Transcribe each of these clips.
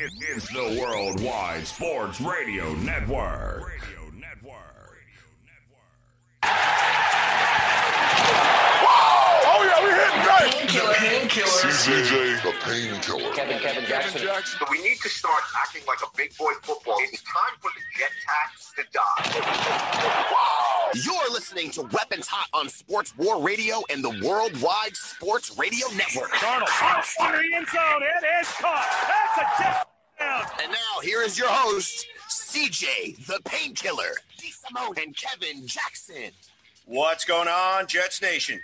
It's the Worldwide Sports Radio Network. Oh, yeah, we hitting great. Painkiller. CJ, the painkiller. Kevin Jackson. We need to start acting like a big boy football. It's time for the jet tax to die. You're listening to Weapons Hot on Sports War Radio and the Worldwide Sports Radio Network. Darnold, in the end zone. It is caught. That's a touchdown. And now, here is your host, CJ, the Painkiller, D. Simone, and Kevin Jackson. What's going on, Jets Nation?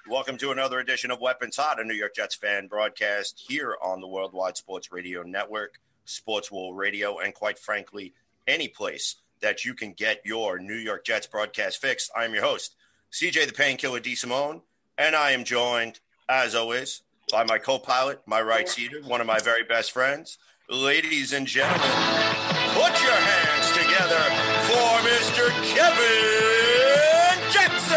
Welcome to another edition of Weapons Hot, a New York Jets fan broadcast here on the Worldwide Sports Radio Network, Sports War Radio, and quite frankly, any place that you can get your New York Jets broadcast fixed. I'm your host, CJ the Painkiller D. Simone, and I am joined, as always, by my co-pilot, my right-seater, one of my very best friends. Ladies and gentlemen, put your hands together for Mr. Kevin Jackson!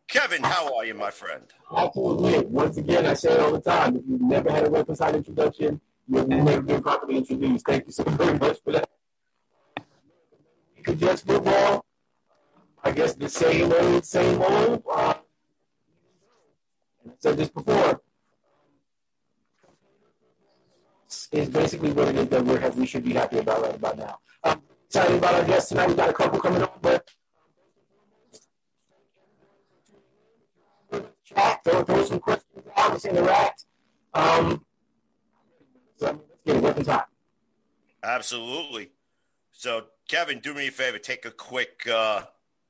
Kevin, how are you, my friend? Absolutely. Once again, I say it all the time. If you've never had a Weapons Hot introduction, you've never been properly introduced. Thank you so very much for that. Jets football, I guess the same old. I said this before. Is basically what it is that we should be happy about right about now. Excited about our guests tonight. We got a couple coming on, but chat, throw some questions out, let's interact. So let's get it, Weapons Hot. Absolutely. So, Kevin, do me a favor. Take a quick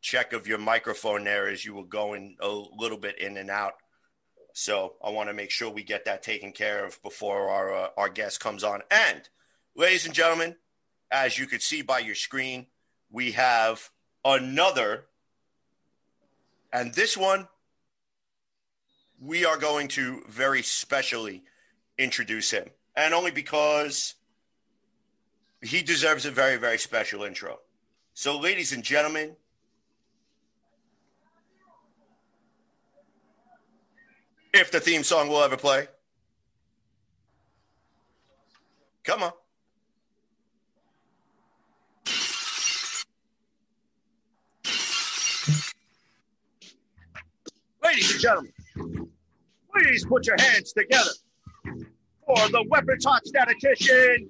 check of your microphone there as you were going a little bit in and out. So I want to make sure we get that taken care of before our guest comes on. And, ladies and gentlemen, as you can see by your screen, we have another. And this one, we are going to very specially introduce him. And only because he deserves a very, very special intro. So, ladies and gentlemen, if the theme song will ever play, come on. Ladies and gentlemen, please put your hands together for the Weapons Hot statistician,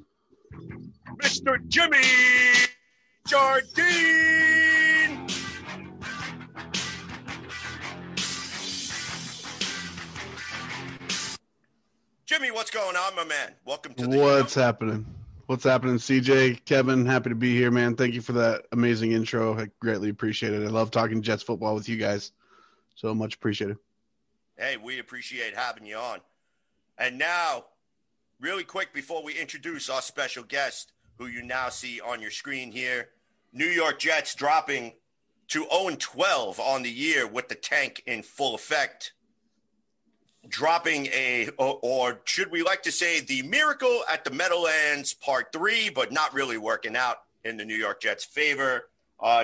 Mr. Jimmy Jardine. Jimmy, what's going on, my man? Welcome to the What's show. happening? What's happening, CJ? Kevin, happy to be here, man. Thank you for that amazing intro. I greatly appreciate it. I love talking Jets football with you guys. So much appreciated. Hey, we appreciate having you on. And now, really quick before we introduce our special guest, who you now see on your screen here, New York Jets dropping to 0-12 on the year with the tank in full effect. Dropping or should we like to say, the miracle at the Meadowlands Part 3, but not really working out in the New York Jets' favor.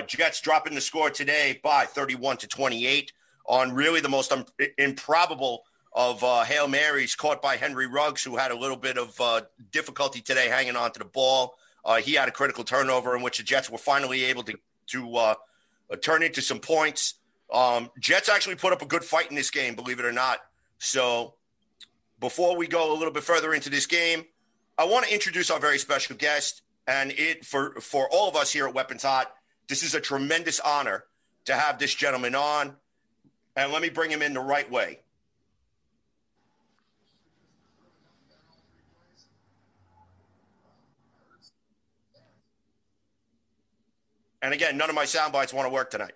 Jets dropping the score today by 31-28 on really the most improbable of Hail Marys caught by Henry Ruggs, who had a little bit of difficulty today hanging on to the ball. He had a critical turnover in which the Jets were finally able to turn into some points. Jets actually put up a good fight in this game, believe it or not. So before we go a little bit further into this game, I want to introduce our very special guest. And for all of us here at Weapons Hot, this is a tremendous honor to have this gentleman on. And let me bring him in the right way. And again, none of my sound bites want to work tonight.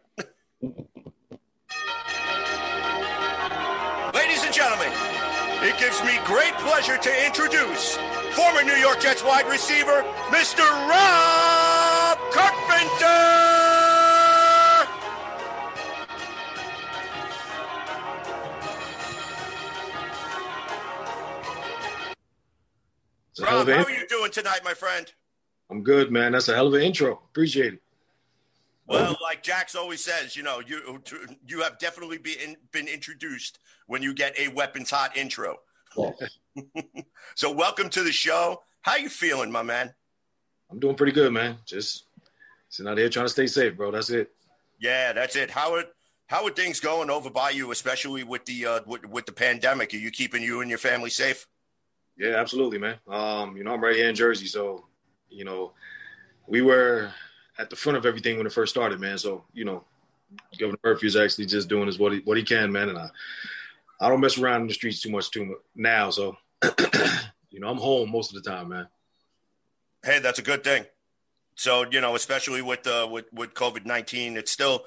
Ladies and gentlemen, it gives me great pleasure to introduce former New York Jets wide receiver, Mr. Rob Carpenter! Rob, how are you doing tonight, my friend? I'm good, man. That's a hell of an intro. Appreciate it. Well, like Jax always says, you have definitely been introduced when you get a weapons hot intro. Yes. So welcome to the show. How you feeling, my man? I'm doing pretty good, man. Just sitting out here trying to stay safe, bro. That's it. Yeah, that's it. How are things going over by you, especially with the with the pandemic? Are you keeping you and your family safe? Yeah, absolutely, man. I'm right here in Jersey, so we were at the front of everything when it first started, man. So Governor Murphy is actually just doing what he can, man. And I don't mess around in the streets too much now, so I'm home most of the time, man. Hey, that's a good thing. So, especially with COVID-19, it's still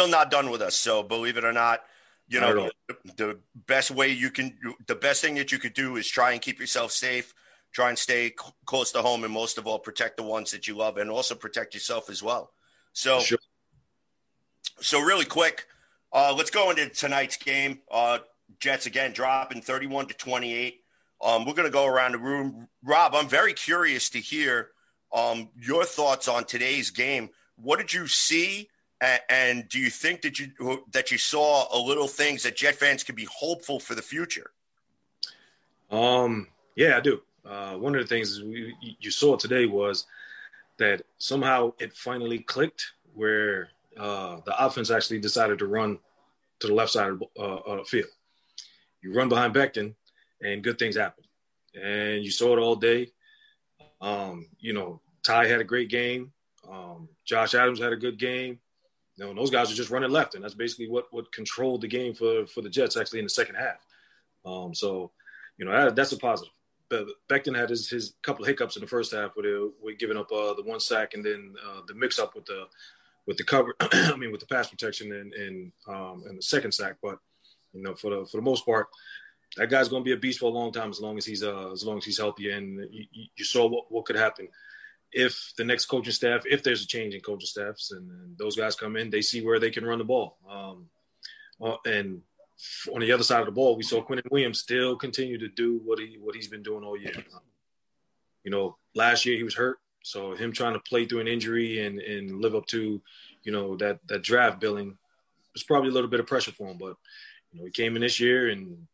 not done with us. So believe it or not, the best thing that you could do is try and keep yourself safe, try and stay close to home, and most of all, protect the ones that you love and also protect yourself as well. So, sure. So really quick, let's go into tonight's game. Jets again dropping 31-28. We're going to go around the room. Rob, I'm very curious to hear your thoughts on today's game. What did you see, and do you think that you saw a little things that Jet fans can be hopeful for the future? Yeah, I do. One of the things you saw today was that somehow it finally clicked where the offense actually decided to run to the left side of the field. You run behind Becton, and good things happen. And you saw it all day. Ty had a great game. Josh Adams had a good game. Those guys are just running left, and that's basically what controlled the game for the Jets actually in the second half. That's a positive. Becton had his couple of hiccups in the first half with giving up the one sack and then the mix-up with the cover. with the pass protection and the second sack. But for the most part, that guy's going to be a beast for a long time as long as he's healthy. And you saw what could happen if the next coaching staff, if there's a change in coaching staffs, and those guys come in, they see where they can run the ball. And on the other side of the ball, we saw Quinnen Williams still continue to do what he's been doing all year. Last year he was hurt, so him trying to play through an injury and live up to, that draft billing was probably a little bit of pressure for him. But he came in this year and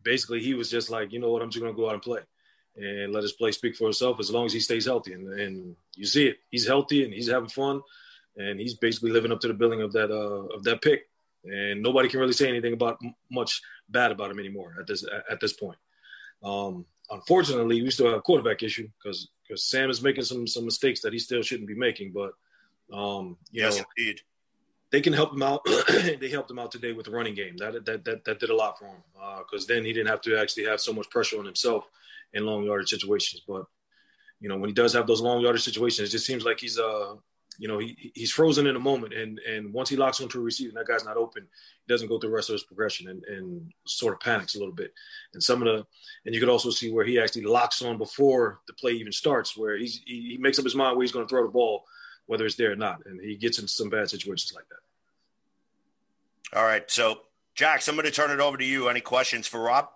basically he was just like, I'm just going to go out and play and let his play speak for itself as long as he stays healthy. And you see it. He's healthy and he's having fun, and he's basically living up to the billing of that pick. And nobody can really say anything much bad about him anymore at this point. Unfortunately, we still have a quarterback issue because Sam is making some mistakes that he still shouldn't be making. But yes, indeed, they can help him out. They helped him out today with the running game. That did a lot for him because then he didn't have to actually have so much pressure on himself in long yardage situations. But when he does have those long yardage situations, it just seems like he's he's frozen in a moment, and once he locks onto a receiver and that guy's not open, he doesn't go through the rest of his progression and sort of panics a little bit. And you could also see where he actually locks on before the play even starts, where he makes up his mind where he's going to throw the ball, whether it's there or not, and he gets into some bad situations like that. All right, so Jax, I'm going to turn it over to you. Any questions for Rob?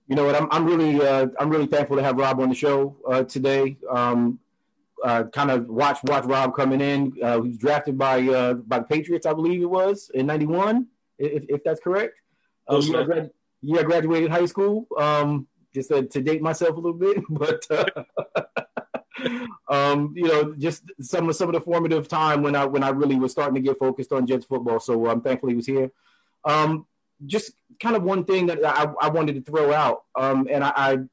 You know what? I'm really thankful to have Rob on the show today. Kind of watch Rob coming in. He was drafted by the Patriots, I believe it was, in '91, if that's correct. I graduated high school. Just to date myself a little bit, but just some of the formative time when I really was starting to get focused on Jets football. So I'm thankful he was here. Just kind of one thing that I wanted to throw out, and I'm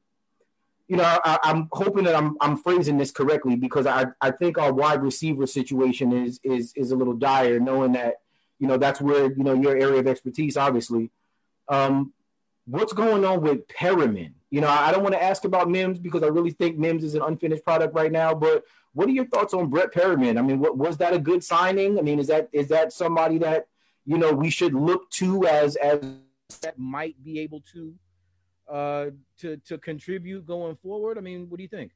hoping that I'm phrasing this correctly because I think our wide receiver situation is a little dire, knowing that that's where your area of expertise, obviously. What's going on with Perriman? I don't want to ask about Mims because I really think Mims is an unfinished product right now. But what are your thoughts on Brett Perriman? I mean, was that a good signing? I mean, is that somebody that we should look to as that might be able to contribute going forward? I mean, what do you think?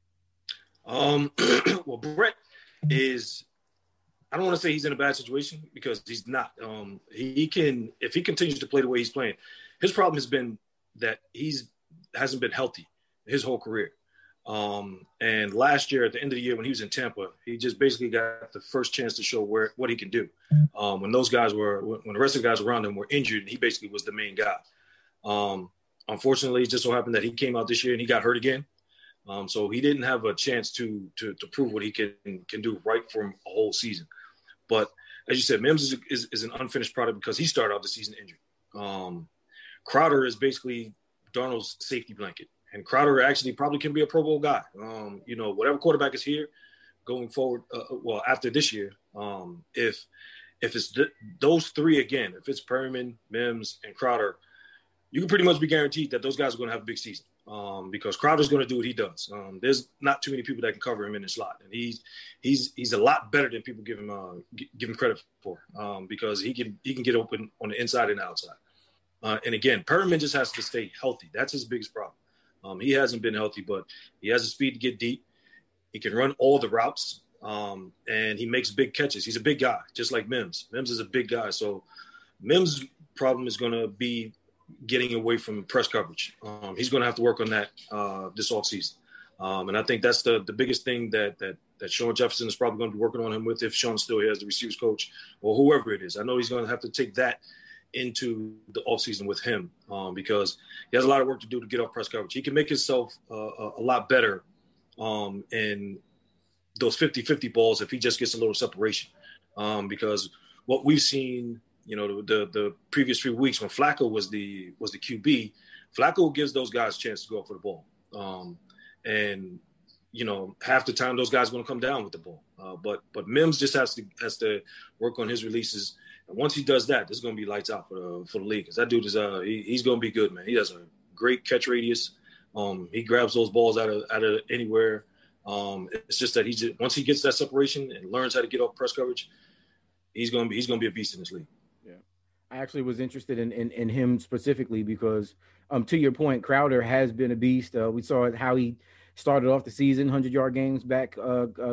Well, Brett is, I don't want to say he's in a bad situation because he's not. If he continues to play the way he's playing, his problem has been that hasn't been healthy his whole career. And last year, at the end of the year, when he was in Tampa, he just basically got the first chance to show what he can do. When the rest of the guys around him were injured, he basically was the main guy. Unfortunately, it just so happened that he came out this year and he got hurt again. So he didn't have a chance to prove what he can do right for a whole season. But as you said, Mims is an unfinished product because he started off the season injured. Crowder is basically Darnold's safety blanket. And Crowder actually probably can be a Pro Bowl guy. Whatever quarterback is here going forward, after this year, if it's those three again, if it's Perriman, Mims, and Crowder, you can pretty much be guaranteed that those guys are going to have a big season because Crowder's going to do what he does. There's not too many people that can cover him in the slot, and he's a lot better than people give him credit for because he can get open on the inside and the outside. And again, Perriman just has to stay healthy. That's his biggest problem. He hasn't been healthy, but he has the speed to get deep. He can run all the routes, and he makes big catches. He's a big guy, just like Mims. Mims is a big guy. So Mims' problem is going to be getting away from press coverage. He's going to have to work on that this offseason. And I think that's the biggest thing that Sean Jefferson is probably going to be working on him with if Sean's still here as the receivers coach or whoever it is. I know he's going to have to take that into the offseason with him because he has a lot of work to do to get off press coverage. He can make himself a lot better in those 50-50 balls if he just gets a little separation because what we've seen, the previous 3 weeks when Flacco was the QB, Flacco gives those guys a chance to go up for the ball. And half the time those guys are going to come down with the ball. But Mims just has to work on his releases. And once he does that, this is going to be lights out for the league. Because that dude is he's going to be good, man. He has a great catch radius. He grabs those balls out of anywhere. It's just that once he gets that separation and learns how to get off press coverage, he's going to be a beast in this league. Yeah, I actually was interested in him specifically because, to your point, Crowder has been a beast. We saw how he started off the season, 100-yard games back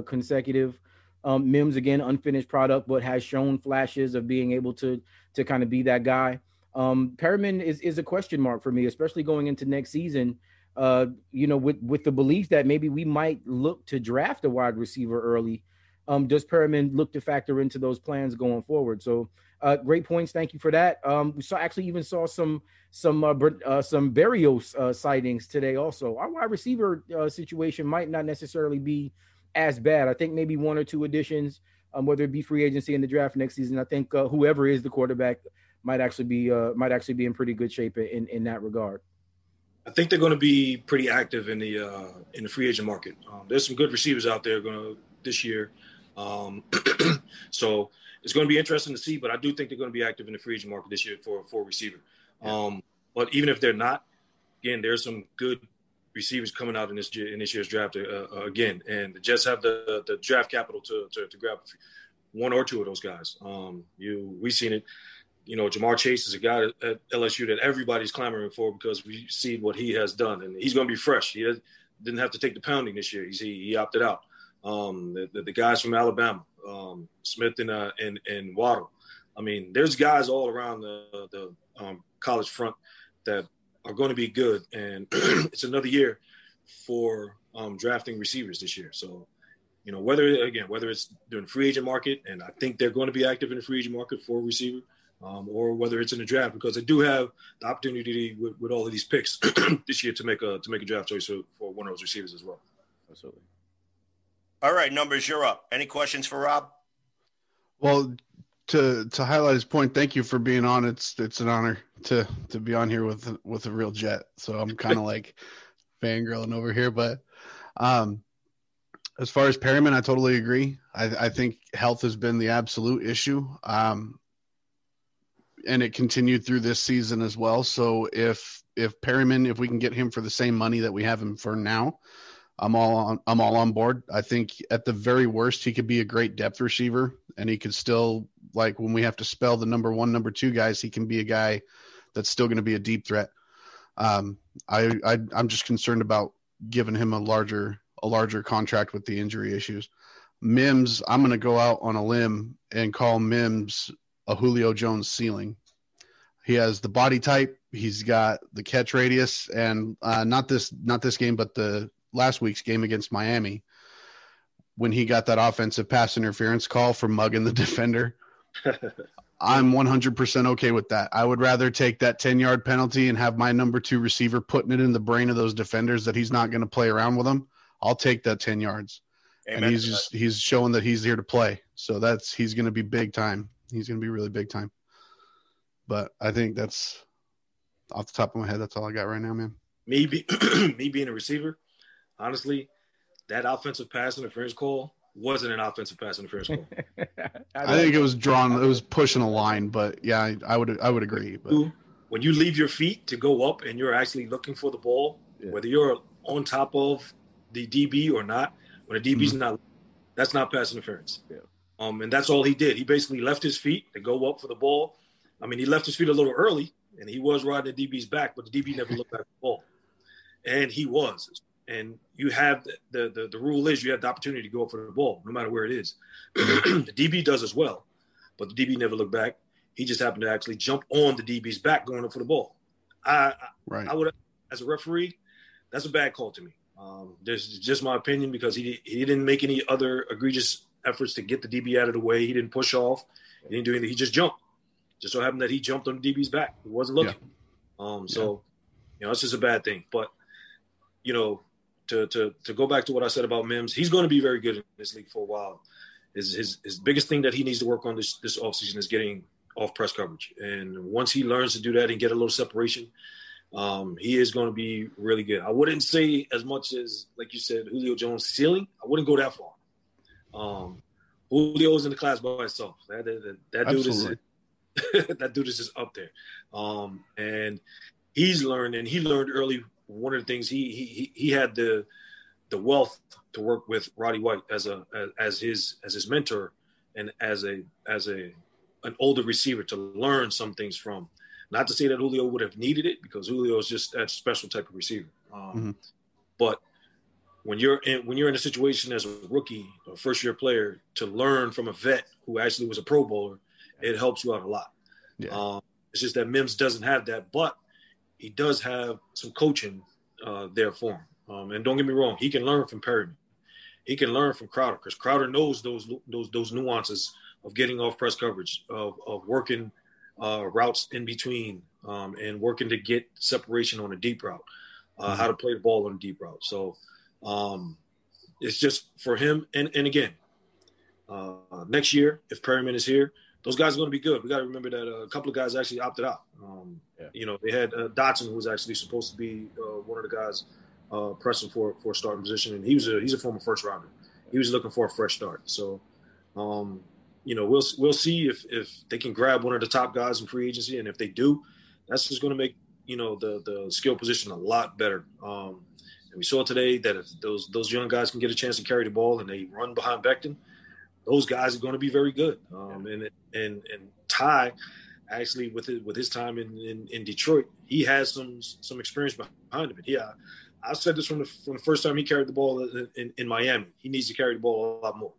consecutive. Mims, again, unfinished product, but has shown flashes of being able to kind of be that guy. Perriman is a question mark for me, especially going into next season, with the belief that maybe we might look to draft a wide receiver early. Does Perriman look to factor into those plans going forward? So great points. Thank you for that. We saw some Berrios sightings today also. Our wide receiver situation might not necessarily be as bad. I think maybe one or two additions, whether it be free agency in the draft next season. I think whoever is the quarterback might actually be in pretty good shape in that regard. I think they're going to be pretty active in the free agent market. There's some good receivers out there this year. So it's going to be interesting to see, but I do think they're going to be active in the free agent market this year for a receiver. But even if they're not, again, there's some good receivers coming out in this year's draft again, and the Jets have the draft capital to grab one or two of those guys. We've seen it. Jamar Chase is a guy at LSU that everybody's clamoring for because we see what he has done, and he's going to be fresh. He didn't have to take the pounding this year. He opted out. The guys from Alabama, Smith and Waddle. I mean, there's guys all around the college front that are going to be good, and it's another year for drafting receivers this year. So, whether it's during the free agent market, and I think they're going to be active in the free agent market for a receiver, or whether it's in the draft, because they do have the opportunity with all of these picks this year to make a draft choice for one of those receivers as well. Absolutely. All right, Numbers, you're up. Any questions for Rob? Well, to highlight his point, thank you for being on. It's an honor to be on here with a real Jet. So I'm kind of like fangirling over here, but as far as Perriman, I totally agree. I think health has been the absolute issue. And it continued through this season as well. So if Perriman, if we can get him for the same money that we have him for now, I'm all on board. I think at the very worst, he could be a great depth receiver, and he could still, like when we have to spell the number 1, number 2 guys, he can be a guy that's still going to be a deep threat. I'm just concerned about giving him a larger contract with the injury issues. Mims, I'm going to go out on a limb and call Mims a Julio Jones ceiling. He has the body type. He's got the catch radius, and not this game, but the last week's game against Miami when he got that offensive pass interference call for mugging the defender. I'm 100% okay with that. I would rather take that 10-yard penalty and have my number 2 receiver putting it in the brain of those defenders that he's not going to play around with them. I'll take that 10 yards. Amen. And he's showing that he's here to play. So he's going to be big time. He's going to be really big time. But I think that's off the top of my head. That's all I got right now, man. Me being a receiver, honestly, that offensive pass interference call wasn't an offensive pass interference call. I think it was drawn. It was pushing a line, but yeah, I would agree. But when you leave your feet to go up and you're actually looking for the ball, whether you're on top of the DB or not, when the DB's not, that's not pass interference. Yeah. And that's all he did. He basically left his feet to go up for the ball. I mean, he left his feet a little early, and he was riding the DB's back, but the DB never looked back at the ball. And he was. And you have the rule is you have the opportunity to go up for the ball, no matter where it is. The DB does as well, but the DB never looked back. He just happened to actually jump on the DB's back going up for the ball. I would, as a referee, that's a bad call to me. This is just my opinion because he didn't make any other egregious efforts to get the DB out of the way. He didn't push off. He didn't do anything. He just jumped. Just so happened that he jumped on the DB's back. He wasn't looking. So, it's just a bad thing. But, to go back to what I said about Mims, he's going to be very good in this league for a while. His biggest thing that he needs to work on this offseason is getting off press coverage. And once he learns to do that and get a little separation, he is going to be really good. I wouldn't say as much as, like you said, Julio Jones' ceiling. I wouldn't go that far. Julio's in the class by himself. That dude is that dude is just up there. And he's learned, and he learned early. One of the things he had the wealth to work with Roddy White as his mentor and as an older receiver to learn some things from. Not to say that Julio would have needed it because Julio is just that special type of receiver. But when you're in a situation as a rookie or first year player to learn from a vet who actually was a Pro Bowler, it helps you out a lot. Yeah. It's just that Mims doesn't have that, but he does have some coaching there for him. And don't get me wrong, he can learn from Perryman. He can learn from Crowder because Crowder knows those nuances of getting off press coverage, of working routes in between, and working to get separation on a deep route, how to play the ball on a deep route. So it's just for him. And again, next year, if Perryman is here, those guys are going to be good. We got to remember that a couple of guys actually opted out. They had Dotson, who was actually supposed to be one of the guys pressing for a starting position, and he's a former first rounder. He was looking for a fresh start. So, we'll see if they can grab one of the top guys in free agency, and if they do, that's just going to make the skill position a lot better. And we saw today that if those young guys can get a chance to carry the ball and they run behind Becton, those guys are going to be very good. And Ty, actually, with his time in Detroit, he has some experience behind him. And I said this from the first time he carried the ball in Miami. He needs to carry the ball a lot more.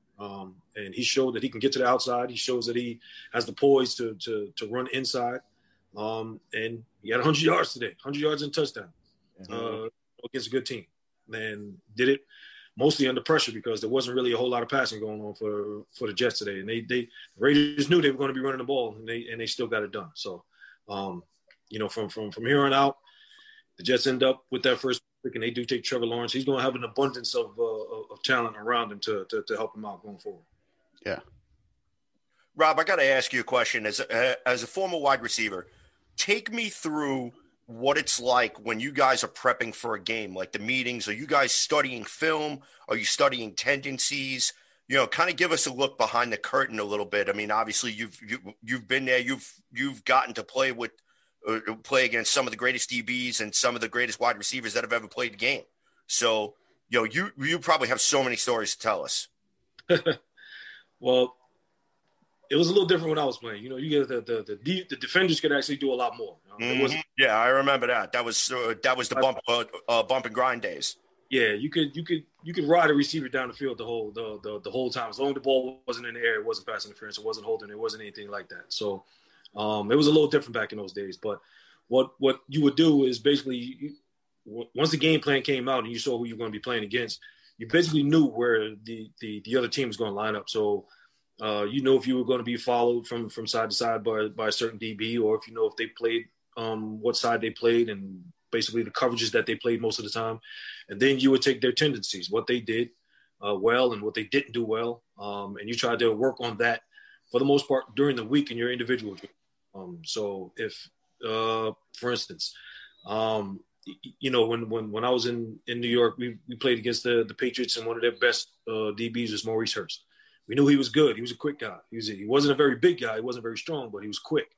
And he showed that he can get to the outside. He shows that he has the poise to run inside. And he had 100 yards today, 100 yards and touchdown against a good team. And did it mostly under pressure because there wasn't really a whole lot of passing going on for the Jets today. And the Raiders knew they were going to be running the ball, and they still got it done. So, from here on out, the Jets end up with that first pick, and they do take Trevor Lawrence. He's going to have an abundance of talent around him to help him out going forward. Yeah. Rob, I got to ask you a question. As a former wide receiver, take me through what it's like when you guys are prepping for a game, like the meetings. Are you guys studying film? Are you studying tendencies? Kind of give us a look behind the curtain a little bit. I mean, obviously you've been there. You've gotten to play against some of the greatest DBs and some of the greatest wide receivers that have ever played the game. So, you probably have so many stories to tell us. Well, it was a little different when I was playing. You get the defenders could actually do a lot more. Yeah, I remember that. That was the bump and grind days. Yeah, you could ride a receiver down the field the whole time. As long as the ball wasn't in the air, it wasn't pass interference, it wasn't holding, it wasn't anything like that. So it was a little different back in those days. But what you would do is basically once the game plan came out and you saw who you were going to be playing against, you basically knew where the other team was going to line up. So you know if you were going to be followed from side to side by a certain DB, or if you know if they played what side they played and basically the coverages that they played most of the time. And then you would take their tendencies, what they did well and what they didn't do well, and you try to work on that for the most part during the week in your individual game. So if, for instance, you know, when I was in New York, we played against the Patriots, and one of their best DBs was Maurice Hurst. We knew he was good. He was a quick guy. He wasn't a very big guy. He wasn't very strong, but he was quick,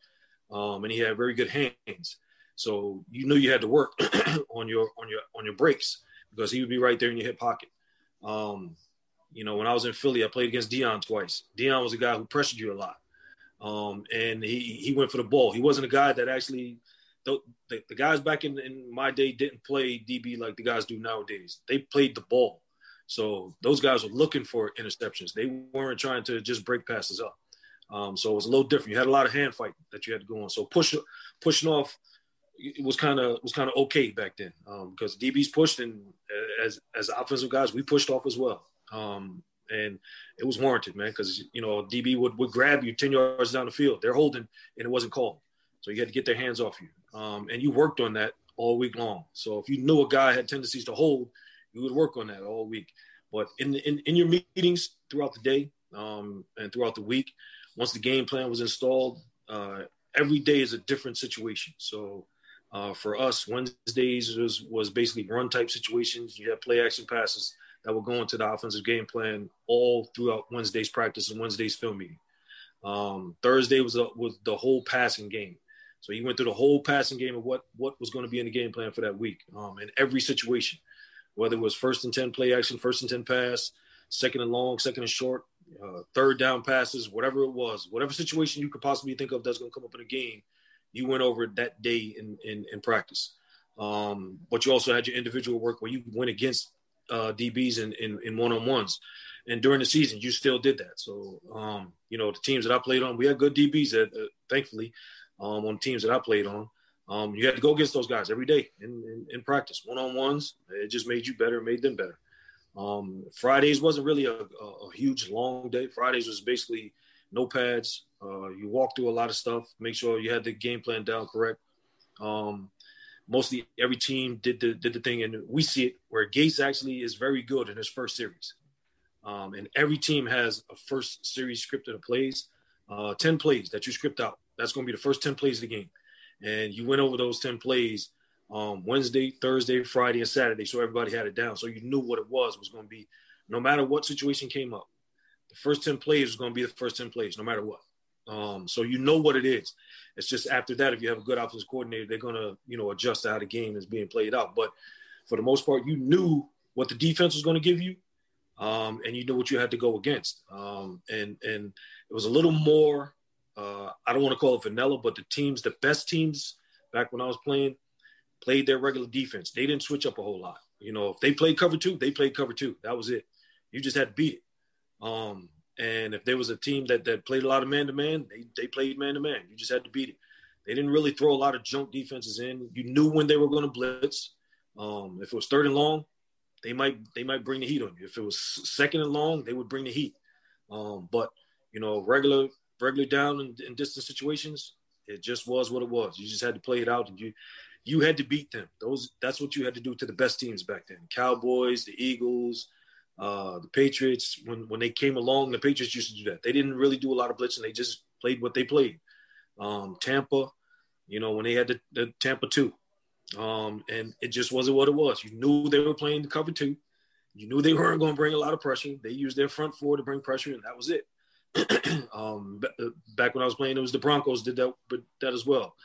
and he had very good hands. So you knew you had to work on your breaks because he would be right there in your hip pocket. You know, when I was in Philly, I played against Dion twice. Dion was a guy who pressured you a lot, and he went for the ball. He wasn't a guy that actually. The guys back in my day didn't play DB like the guys do nowadays. They played the ball. So those guys were looking for interceptions. They weren't trying to just break passes up. So it was a little different. You had a lot of hand fight that you had to go on. So pushing off it was kind of okay back then because DBs pushed, and as offensive guys, we pushed off as well. And it was warranted, man, because, you know, DB would grab you 10 yards down the field. They're holding, and it wasn't called. So you had to get their hands off you. And you worked on that all week long. So if you knew a guy had tendencies to hold, you would work on that all week. But in your meetings throughout the day and throughout the week, once the game plan was installed, every day is a different situation. So for us, Wednesdays was basically run-type situations. You had play-action passes that would go into the offensive game plan all throughout Wednesday's practice and Wednesday's film meeting. Thursday was the whole passing game. So he went through the whole passing game of what was going to be in the game plan for that week in every situation, whether it was 1st and 10 play action, 1st and 10 pass, 2nd and long, 2nd and short, 3rd down passes, whatever it was, whatever situation you could possibly think of that's going to come up in a game, you went over it that day in practice. But you also had your individual work where you went against DBs in one-on-ones. And during the season, you still did that. So, you know, the teams that I played on, we had good DBs, thankfully, on teams that I played on. You had to go against those guys every day in practice. One-on-ones, it just made you better, made them better. Fridays wasn't really a huge, long day. Fridays was basically no pads. You walk through a lot of stuff, make sure you had the game plan down correct. Mostly every team did the thing, and we see it where Gates actually is very good in his first series. And every team has a first series scripted of plays, 10 plays that you script out. That's going to be the first 10 plays of the game. And you went over those 10 plays Wednesday, Thursday, Friday, and Saturday, so everybody had it down. So you knew what it was going to be. No matter what situation came up, the first 10 plays was going to be the first 10 plays, no matter what. So you know what it is. It's just after that, if you have a good offensive coordinator, they're going to, you know, adjust to how the game is being played out. But for the most part, you knew what the defense was going to give you. And you knew what you had to go against. And it was a little more, I don't want to call it vanilla, but the best teams back when I was playing, played their regular defense. They didn't switch up a whole lot. You know, if they played cover 2, they played cover 2. That was it. You just had to beat it. And if there was a team that played a lot of man-to-man, they played man-to-man. You just had to beat it. They didn't really throw a lot of junk defenses in. You knew when they were going to blitz. If it was 3rd and long, they might bring the heat on you. If it was 2nd and long, they would bring the heat. But, you know, regular down and distance situations, it just was what it was. You just had to play it out, and you had to beat them. That's what you had to do to the best teams back then. Cowboys, the Eagles, the Patriots. When they came along, the Patriots used to do that. They didn't really do a lot of blitzing. They just played what they played. Tampa, you know, when they had the Tampa 2. And it just wasn't what it was. You knew they were playing the cover 2. You knew they weren't going to bring a lot of pressure. They used their front 4 to bring pressure, and that was it. Back when I was playing, it was the Broncos did that as well.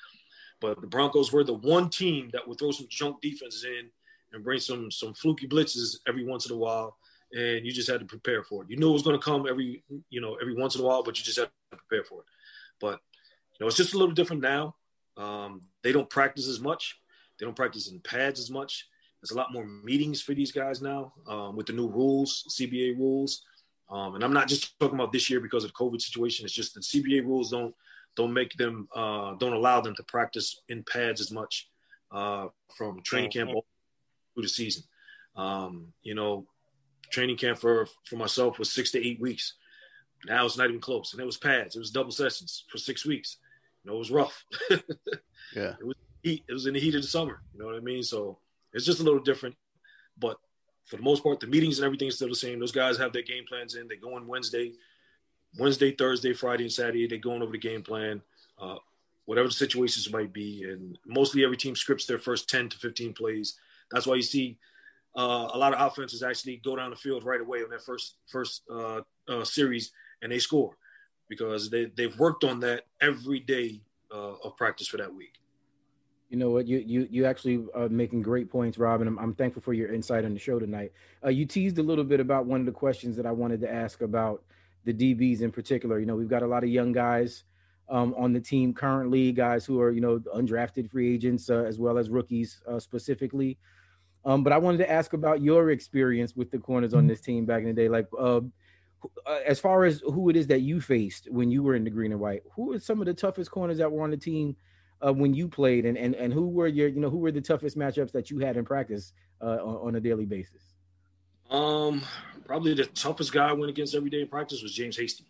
But the Broncos were the one team that would throw some junk defenses in and bring some fluky blitzes every once in a while, and you just had to prepare for it. You knew it was going to come every once in a while, but you just had to prepare for it. But, you know, it's just a little different now. They don't practice as much. They don't practice in pads as much. There's a lot more meetings for these guys now with the new rules, CBA rules. And I'm not just talking about this year because of the COVID situation. It's just the CBA rules don't make them don't allow them to practice in pads as much from training camp through the season. Training camp for myself was 6 to 8 weeks. Now it's not even close. And it was pads. It was double sessions for 6 weeks. It was rough. Yeah. It was heat. It was in the heat of the summer. You know what I mean? So it's just a little different. But for the most part, the meetings and everything is still the same. Those guys have their game plans in. They go in Wednesday, Thursday, Friday, and Saturday. They're going over the game plan, whatever the situations might be. And mostly every team scripts their first 10 to 15 plays. That's why you see a lot of offenses actually go down the field right away on their first series, and they score because they've worked on that every day of practice for that week. You know what? You actually are making great points, Rob, and I'm thankful for your insight on the show tonight. You teased a little bit about one of the questions that I wanted to ask about the DBs in particular. We've got a lot of young guys on the team currently, guys who are, undrafted free agents as well as rookies specifically. But I wanted to ask about your experience with the corners on this team back in the day. Like, as far as who it is that you faced when you were in the green and white, who are some of the toughest corners that were on the team when you played, and who were who were the toughest matchups that you had in practice on a daily basis? Probably the toughest guy I went against every day in practice was James Hasty,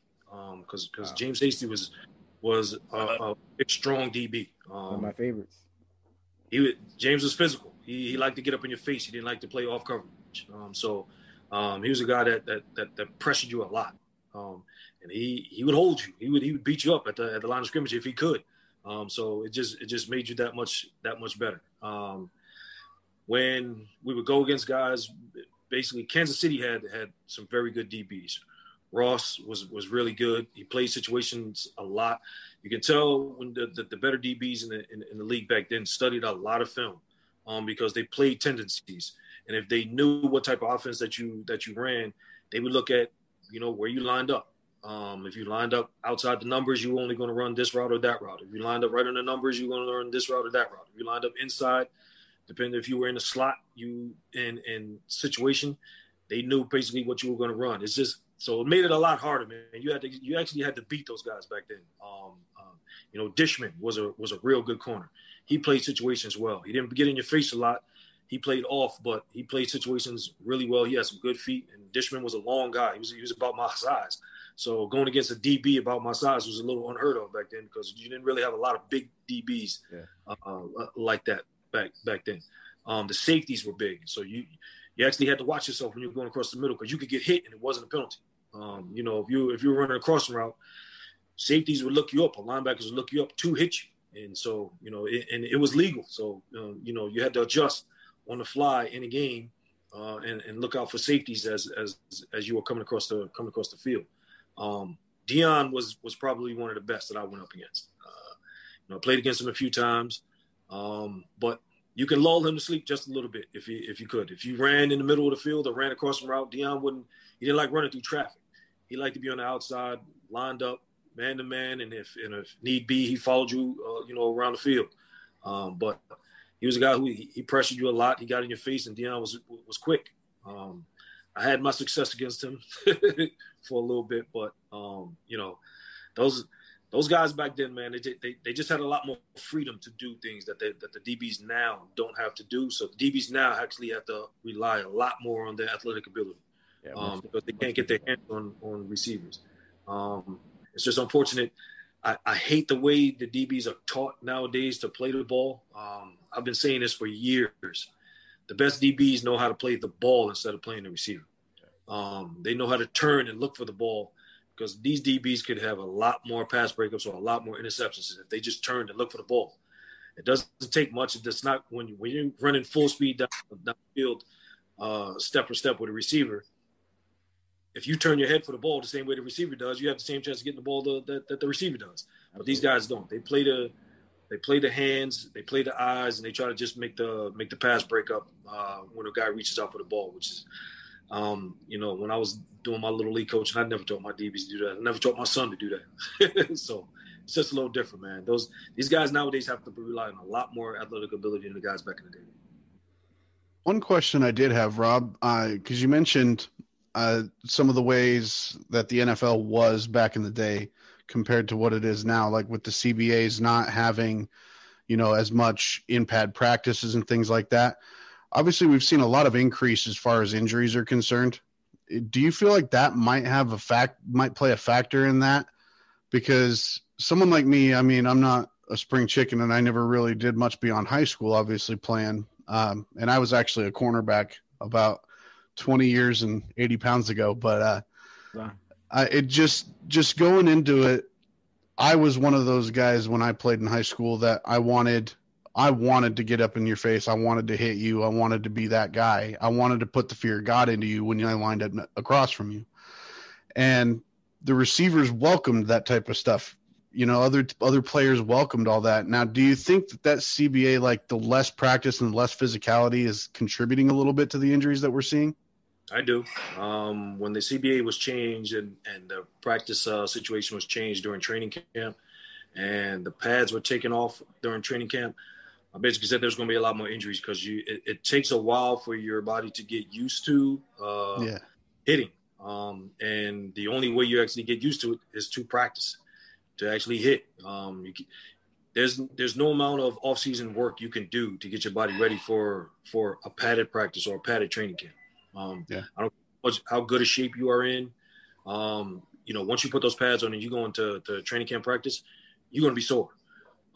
because James Hasty was a big, strong DB. One of my favorites. James was physical. He liked to get up in your face. He didn't like to play off coverage. So he was a guy that pressured you a lot. And he would hold you. He would beat you up at the line of scrimmage if he could. So it just made you that much better. When we would go against guys, basically Kansas City had some very good DBs. Ross was really good. He played situations a lot. You can tell when the better DBs in the league back then studied a lot of film, because they played tendencies. And if they knew what type of offense that you ran, they would look at, where you lined up. If you lined up outside the numbers, you're only going to run this route or that route. If you lined up right on the numbers, you're going to run this route or that route. If you lined up inside, depending if you were in a slot, in situation, they knew basically what you were going to run. It's just, so it made it a lot harder, man. You actually had to beat those guys back then. Dishman was a real good corner. He played situations well. He didn't get in your face a lot. He played off, but he played situations really well. He had some good feet, and Dishman was a long guy. He was about my size. So going against a DB about my size was a little unheard of back then, because you didn't really have a lot of big DBs like that back then. The safeties were big, so you actually had to watch yourself when you were going across the middle, because you could get hit and it wasn't a penalty. If you were running a crossing route, safeties would look you up, or linebackers would look you up to hit you, and so and it was legal. So you had to adjust on the fly in a game, and look out for safeties as you were coming across the field. Dion was probably one of the best that I went up against. I played against him a few times, but you can lull him to sleep just a little bit if you could. If you ran in the middle of the field or ran across the route, Dion he didn't like running through traffic. He liked to be on the outside, lined up, man to man, and if need be, he followed you, around the field. But he was a guy who he pressured you a lot. He got in your face, and Dion was quick. I had my success against him for a little bit, but those guys back then, man, they just had a lot more freedom to do things that the DBs now don't have to do. So the DBs now actually have to rely a lot more on their athletic ability, because they can't get their hands on receivers. It's just unfortunate. I hate the way the DBs are taught nowadays to play the ball. I've been saying this for years. The best DBs know how to play the ball instead of playing the receiver. They know how to turn and look for the ball, because these DBs could have a lot more pass breakups or a lot more interceptions if they just turned and look for the ball. It doesn't take much. It's not when you're running full speed down the field, step for step with a receiver. If you turn your head for the ball the same way the receiver does, you have the same chance of getting the ball that the receiver does. But these guys don't. They play the hands, they play the eyes, and they try to just make the pass break up when a guy reaches out for the ball, which is, when I was doing my little league coaching, I never taught my DBs to do that. I never taught my son to do that. So it's just a little different, man. These guys nowadays have to rely on a lot more athletic ability than the guys back in the day. One question I did have, Rob, because you mentioned some of the ways that the NFL was back in the day compared to what it is now, like with the CBAs not having, as much in-pad practices and things like that. obviously we've seen a lot of increase as far as injuries are concerned. Do you feel like that might play a factor in that? Because someone like me, I mean, I'm not a spring chicken and I never really did much beyond high school, obviously playing. And I was actually a cornerback about 20 years and 80 pounds ago. But it just going into it, I was one of those guys when I played in high school that I wanted to get up in your face. I wanted to hit you. I wanted to be that guy. I wanted to put the fear of God into you when I lined up across from you. And the receivers welcomed that type of stuff. You know, other players welcomed all that. Now, do you think that CBA, like the less practice and less physicality, is contributing a little bit to the injuries that we're seeing? I do. When the CBA was changed and the practice situation was changed during training camp and the pads were taken off during training camp, I basically said there's going to be a lot more injuries because it takes a while for your body to get used to hitting. And the only way you actually get used to it is to practice, to actually hit. There's no amount of off-season work you can do to get your body ready for a padded practice or a padded training camp. I don't know how good a shape you are in. Once you put those pads on and you go into training camp practice, you're going to be sore.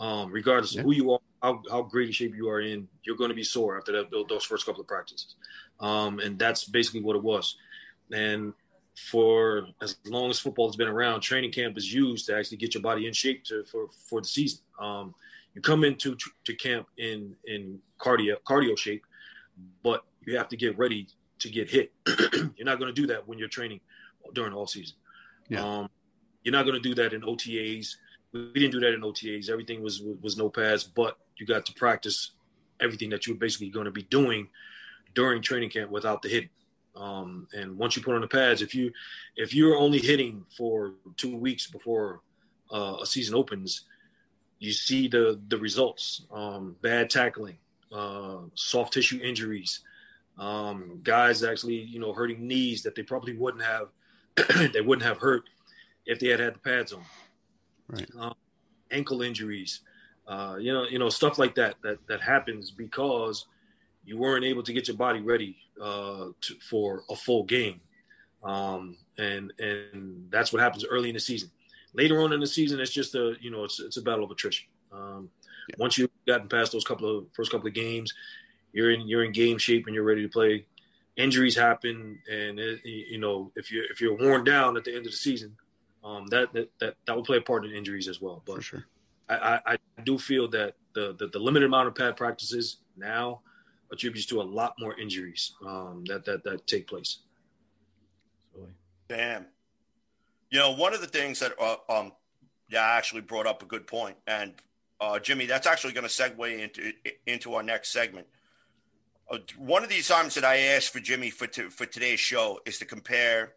Regardless of who you are, how great a shape you are in, you're going to be sore after those first couple of practices. And that's basically what it was. And for as long as football has been around, training camp is used to actually get your body in shape for the season. You come into camp in cardio shape, but you have to get ready to get hit. You're not going to do that when you're training during all season. You're not going to do that in OTAs. We didn't do that in OTAs. Everything was no pads, but you got to practice everything that you're basically going to be doing during training camp without the hitting. And once you put on the pads, if you're only hitting for 2 weeks before a season opens, you see the results. Bad tackling, soft tissue injuries, guys actually, hurting knees that they probably wouldn't have hurt if they had the pads on. Right. Ankle injuries, stuff like that happens because you weren't able to get your body ready for a full game. And that's what happens early in the season. Later on in the season, it's just it's a battle of attrition. Once you've gotten past those first couple of games, you're in game shape and you're ready to play. Injuries happen, and if you're worn down at the end of the season, that will play a part in injuries as well. But for sure, I do feel that the limited amount of pad practices now attributes to a lot more injuries that take place. Damn. One of the things that actually brought up a good point, and Jimmy, that's actually going to segue into our next segment. One of the assignments that I asked for Jimmy for today's show is to compare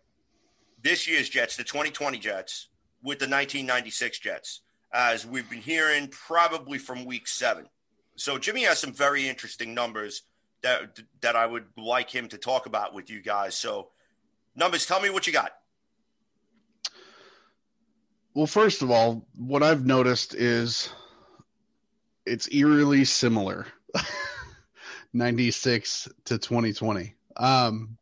this year's Jets, the 2020 Jets, with the 1996 Jets, as we've been hearing probably from week 7. So Jimmy has some very interesting numbers that I would like him to talk about with you guys. So numbers, tell me what you got. Well, first of all, what I've noticed is it's eerily similar, 96 to 2020. And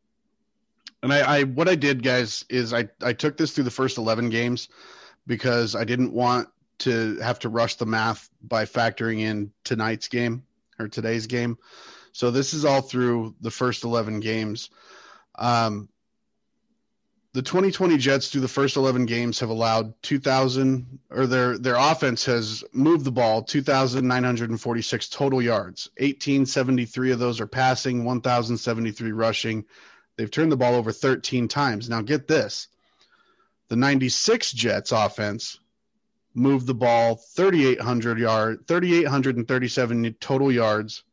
what I did, guys, is I took this through the first 11 games because I didn't want to have to rush the math by factoring in tonight's game or today's game. So this is all through the first 11 games. The 2020 Jets through the first 11 games have allowed 2,000, or their offense has moved the ball 2,946 total yards. 1,873 of those are passing, 1,073 rushing. They've turned the ball over 13 times. Now get this. The 96 Jets offense moved the ball 3,837 total yards.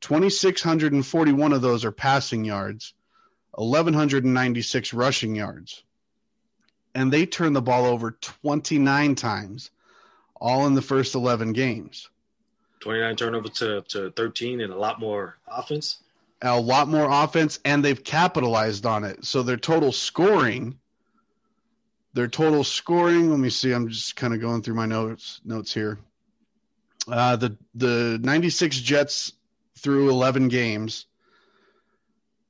2,641 of those are passing yards. 1,196 rushing yards. And they turned the ball over 29 times, all in the first 11 games. 29 turnovers to 13 and a lot more offense. A lot more offense, and they've capitalized on it. So their total scoring, let me see, I'm just kind of going through my notes here. The 96 Jets through 11 games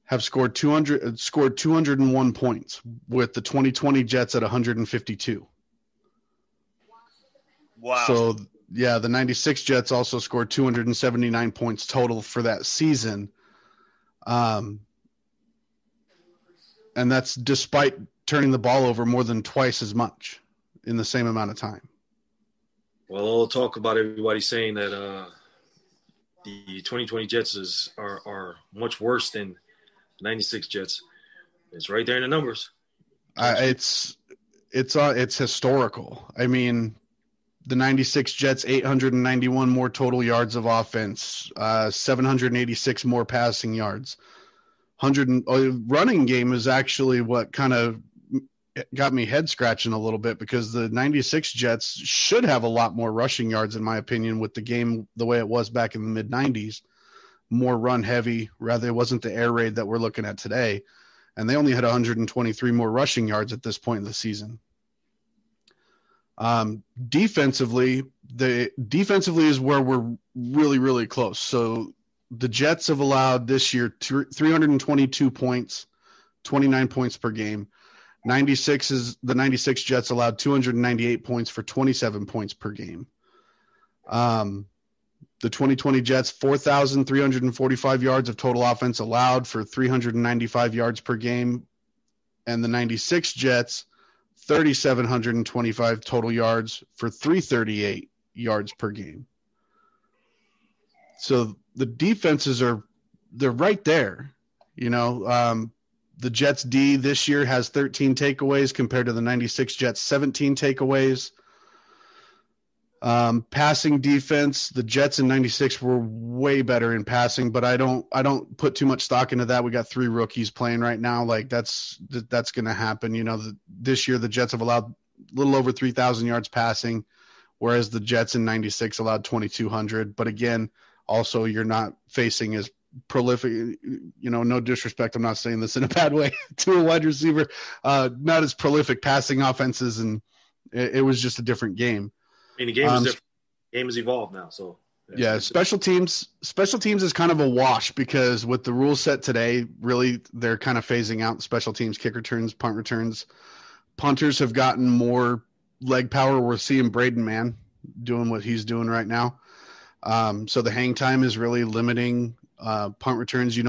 have scored 201 points, with the 2020 Jets at 152. Wow. So, yeah, the 96 Jets also scored 279 points total for that season. And that's despite turning the ball over more than twice as much in the same amount of time. Well, I'll talk about everybody saying that the 2020 Jets are much worse than 96 Jets. It's right there in the numbers. It's historical. I mean, the 96 Jets, 891 more total yards of offense, 786 more passing yards. Running game is actually what kind of got me head scratching a little bit, because the 96 Jets should have a lot more rushing yards, in my opinion, with the game the way it was back in the mid 90s, more run heavy. Rather, it wasn't the air raid that we're looking at today. And they only had 123 more rushing yards at this point in the season. Defensively is where we're really, really close. So the Jets have allowed this year 322 points, 29 points per game. The 96 Jets allowed 298 points for 27 points per game. The 2020 Jets, 4,345 yards of total offense allowed for 395 yards per game. And the 96 Jets, 3,725 total yards for 338 yards per game. So the defenses they're right there. The Jets D this year has 13 takeaways compared to the 96 Jets 17 takeaways. Passing defense, the Jets in 96 were way better in passing, but I don't put too much stock into that. We got 3 rookies playing right now. Like that's going to happen. This year the Jets have allowed a little over 3,000 yards passing, whereas the Jets in 96 allowed 2,200. But again, also you're not facing as prolific, no disrespect, I'm not saying this in a bad way to a wide receiver, not as prolific passing offenses, and it was just a different game. I mean, the game is different. The game has evolved now, so yeah. Special teams is kind of a wash, because with the rules set today, really they're kind of phasing out special teams, kick returns, punt returns. Punters have gotten more leg power. We're seeing Braden Mann doing what he's doing right now. So the hang time is really limiting punt returns. You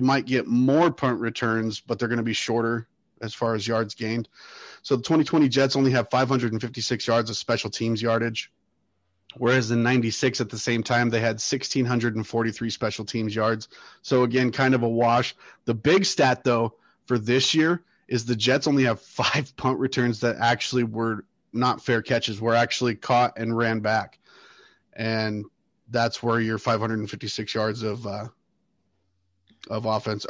might get more punt returns, but they're going to be shorter as far as yards gained. So the 2020 Jets only have 556 yards of special teams yardage, whereas in 96 at the same time, they had 1,643 special teams yards. So again, kind of a wash. The big stat, though, for this year is the Jets only have 5 punt returns that actually were not fair catches, were actually caught and ran back. And that's where your 556 yards of offense,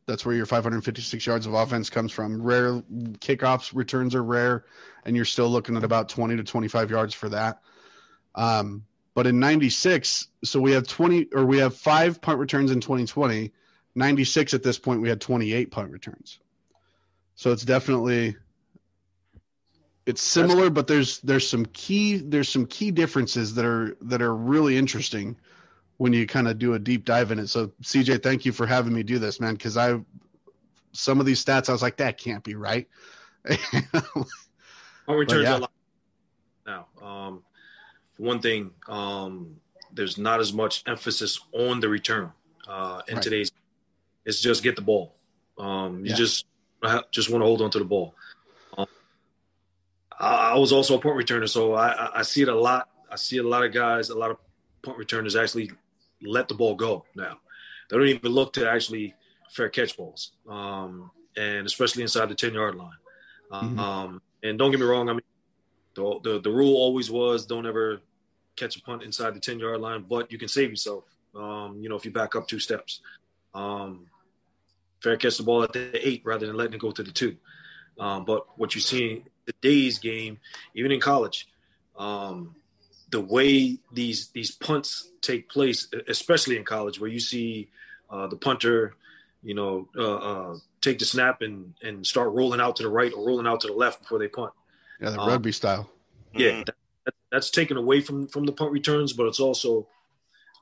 that's where your 556 yards of offense comes from. Rare kickoffs returns are rare, and you're still looking at about 20 to 25 yards for that. But in 96, so we have 5 punt returns in 2020. 96 at this point, we had 28 punt returns. So it's definitely, it's similar, but there's some key differences that are really interesting when you kind of do a deep dive in it. So CJ, thank you for having me do this, man. Cause some of these stats, I was like, that can't be right. Punt returns are a lot now. For one thing, there's not as much emphasis on the return in today's. It's just get the ball. You just want to hold on to the ball. I was also a punt returner, so I see it a lot. I see a lot of guys, a lot of punt returners actually let the ball go now. They don't even look to actually fair catch balls, and especially inside the 10-yard line. And don't get me wrong, I mean, the rule always was don't ever catch a punt inside the 10-yard line, but you can save yourself, if you back up 2 steps. Fair catch the ball at the 8 rather than letting it go to the 2. But what you see in today's game, even in college, the way these punts take place, especially in college, where you see the punter, take the snap and start rolling out to the right or rolling out to the left before they punt. Yeah, the rugby style. Yeah, that's taken away from the punt returns, but it's also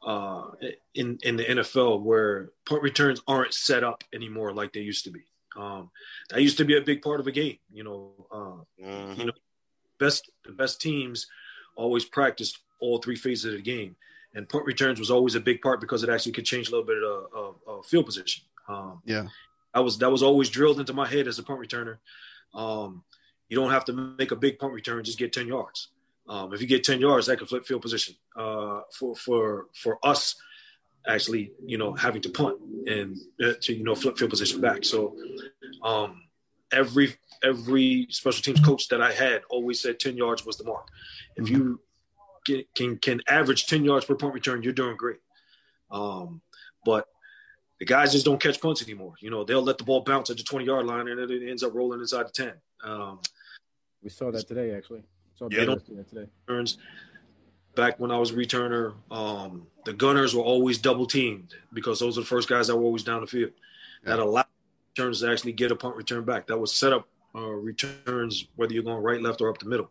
in the NFL where punt returns aren't set up anymore like they used to be. That used to be a big part of a game. The best teams always practiced all three phases of the game, and punt returns was always a big part because it actually could change a little bit of field position. That was always drilled into my head as a punt returner. You don't have to make a big punt return, just get 10 yards. If you get 10 yards, that could flip field position for us actually, having to punt and to, flip field position back. So every special teams coach that I had always said 10 yards was the mark. If you can average 10 yards per punt return, you're doing great. But the guys just don't catch punts anymore. They'll let the ball bounce at the 20-yard line and it ends up rolling inside the 10. We saw that today, actually. They don't today. Back when I was a returner, the gunners were always double teamed because those are the first guys that were always down the field. That allowed returns to actually get a punt return back. That was set up returns, whether you're going right, left, or up the middle.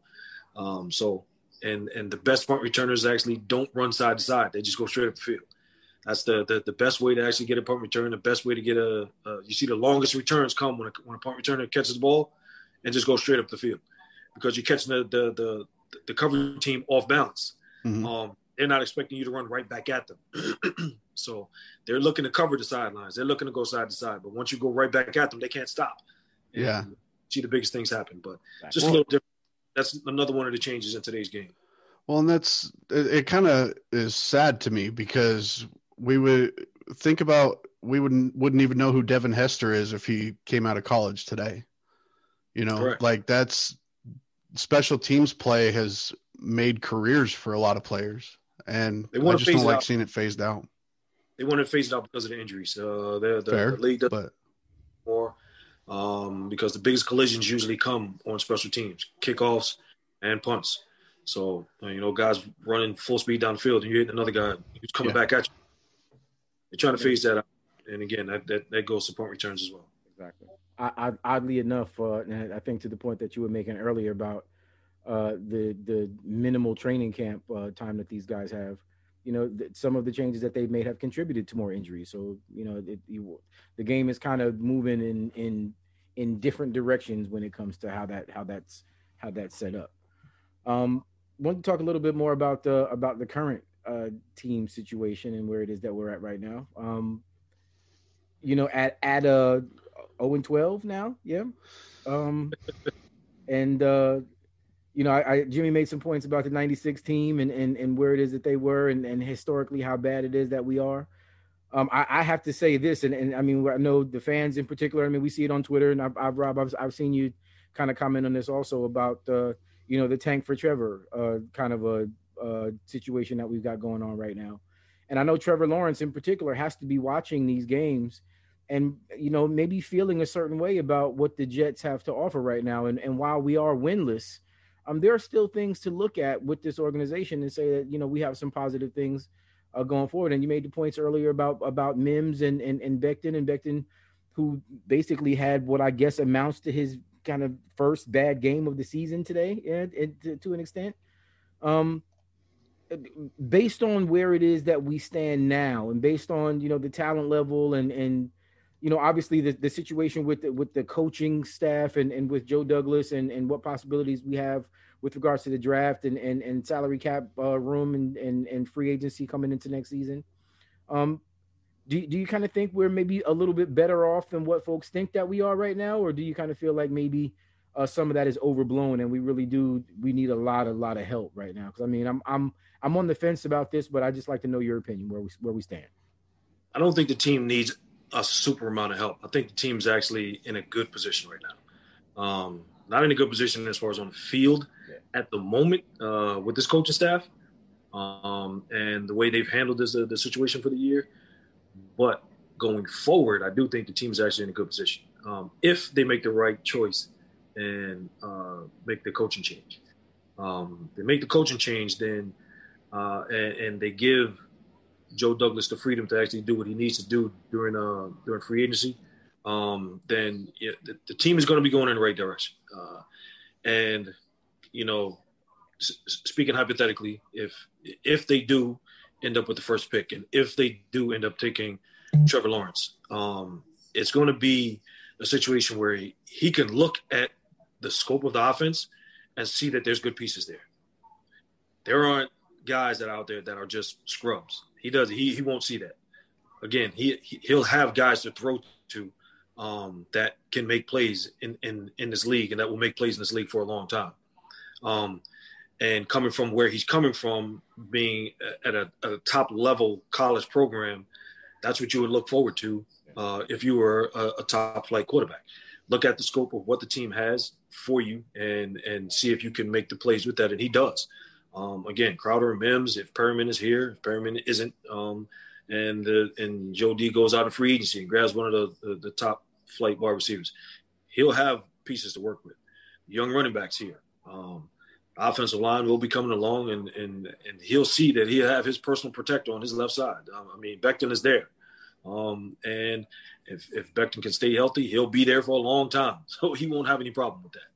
And the best punt returners actually don't run side to side. They just go straight up the field. That's the best way to actually get a punt return. The best way to get you see the longest returns come when a punt returner catches the ball and just goes straight up the field because you're catching the covering team off balance. They're not expecting you to run right back at them. So they're looking to cover the sidelines. They're looking to go side to side. But once you go right back at them, they can't stop. And see the biggest things happen. But just a little different. That's another one of the changes in today's game. Well, and it kind of is sad to me because we would think about we wouldn't even know who Devin Hester is if he came out of college today. Correct. Like that's special teams play has made careers for a lot of players, and I just don't like seeing it phased out. They want to phase it out because of the injuries. The league does more because the biggest collisions usually come on special teams, kickoffs and punts. So, guys running full speed down the field and you're hitting another guy who's coming back at you. They're trying to phase that out. And again, that goes to punt returns as well. Exactly. Oddly enough, and I think to the point that you were making earlier about the minimal training camp time that these guys have, some of the changes that they've made have contributed to more injuries. So, the game is kind of moving in different directions when it comes to how that's set up. Want to talk a little bit more about the current team situation and where it is that we're at right now. At 0-12 now, Jimmy made some points about the 96 team and where it is that they were and historically how bad it is that we are. I have to say this, and I mean, I know the fans in particular. I mean, we see it on Twitter, and I've seen you kind of comment on this also about the tank for Trevor kind of a situation that we've got going on right now. And I know Trevor Lawrence in particular has to be watching these games and, maybe feeling a certain way about what the Jets have to offer right now. And while we are winless, there are still things to look at with this organization and say that, we have some positive things going forward. And you made the points earlier about Mims and Becton, who basically had what I guess amounts to his kind of first bad game of the season today, and to an extent. Based on where it is that we stand now, and based on the talent level, and obviously the situation with the coaching staff and with Joe Douglas and what possibilities we have with regards to the draft and salary cap room and free agency coming into next season. Do you kind of think we're maybe a little bit better off than what folks think that we are right now, or do you kind of feel like maybe some of that is overblown and we need a lot of help right now? Because I mean, I'm on the fence about this, but I just like to know your opinion where we stand. I don't think the team needs a super amount of help. I think the team's actually in a good position right now. Not in a good position as far as on the field at the moment with this coaching staff and the way they've handled the situation for the year. But going forward, I do think the team is actually in a good position if they make the right choice and make the coaching change. They make the coaching change, then and they give Joe Douglas the freedom to actually do what he needs to do during free agency. Then the team is going to be going in the right direction. And speaking hypothetically, if they do end up with the first pick, and if they do end up taking Trevor Lawrence, it's going to be a situation where he can look at the scope of the offense and see that there's good pieces there. There aren't guys that are out there that are just scrubs. He won't see that. Again, he'll have guys to throw to that can make plays in this league, and that will make plays in this league for a long time. And coming from where he's coming from, being at a top level college program, that's what you would look forward to if you were a top flight quarterback. Look at the scope of what the team has for you and see if you can make the plays with that. And he does. Again, Crowder and Mims, if Perriman is here, if Perriman isn't, and Joe D goes out of free agency and grabs one of the top flight wide receivers, he'll have pieces to work with. Young running backs here. Offensive line will be coming along, and he'll see that he'll have his personal protector on his left side. Becton is there. And if Becton can stay healthy, he'll be there for a long time. So he won't have any problem with that.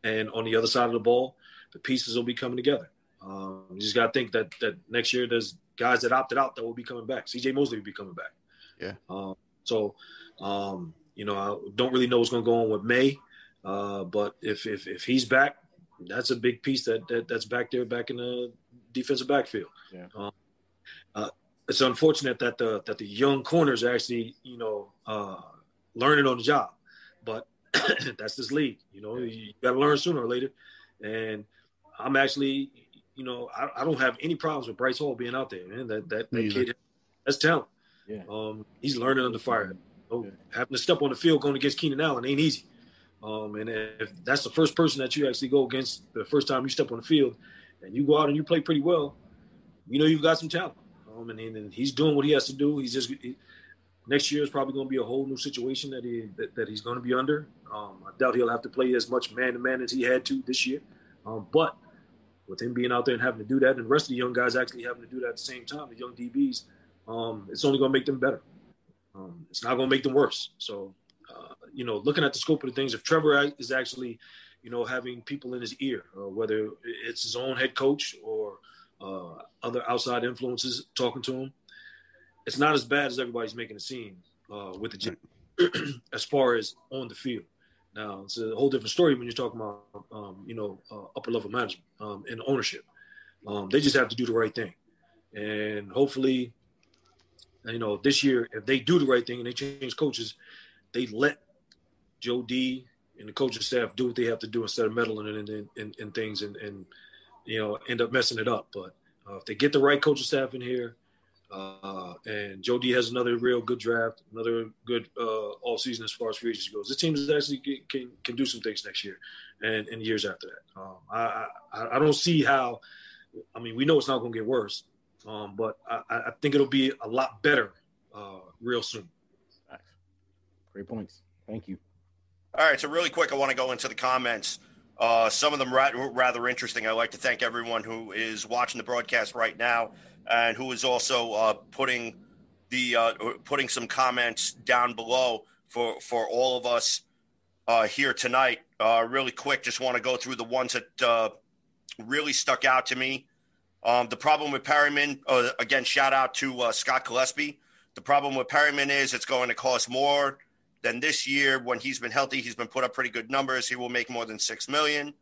And on the other side of the ball, the pieces will be coming together. You just got to think that next year there's guys that opted out that will be coming back. C.J. Mosley will be coming back. Yeah. I don't really know what's going to go on with May. But if he's back, that's a big piece that's back there, back in the defensive backfield. Yeah. It's unfortunate that the young corners are actually, learning on the job, but that's this league. You got to learn sooner or later. And I'm actually, I don't have any problems with Bryce Hall being out there, man. That kid, that's talent. Yeah. He's learning under fire. Having to step on the field going against Keenan Allen ain't easy. And if that's the first person that you actually go against the first time you step on the field, and you go out and you play pretty well, you've got some talent. And he's doing what he has to do. Next year is probably going to be a whole new situation that he's going to be under. I doubt he'll have to play as much man-to-man as he had to this year. But with him being out there and having to do that, and the rest of the young guys actually having to do that at the same time, the young DBs, it's only going to make them better. It's not going to make them worse. So, looking at the scope of the things, if Trevor is actually, having people in his ear, whether it's his own head coach or other outside influences talking to him, it's not as bad as everybody's making it seem with the Jets as far as on the field. Now, it's a whole different story when you're talking about, upper level management and ownership. They just have to do the right thing. And hopefully, this year, if they do the right thing and they change coaches, they let Joe D and the coaching staff do what they have to do instead of meddling in things and end up messing it up. But if they get the right coaching staff in here, and Joe D has another real good draft, another good offseason as far as free agency goes, this team is actually can do some things next year and years after that. I don't see how. We know it's not going to get worse, but I think it'll be a lot better real soon. Great points. Thank you. All right, so really quick, I want to go into the comments. Some of them rather interesting. I'd like to thank everyone who is watching the broadcast right now and who is also putting some comments down below for all of us here tonight. Really quick, just want to go through the ones that really stuck out to me. The problem with Perriman, again, shout out to Scott Gillespie. The problem with Perriman is it's going to cost more than this year. When he's been healthy, he's been put up pretty good numbers. He will make more than $6 million.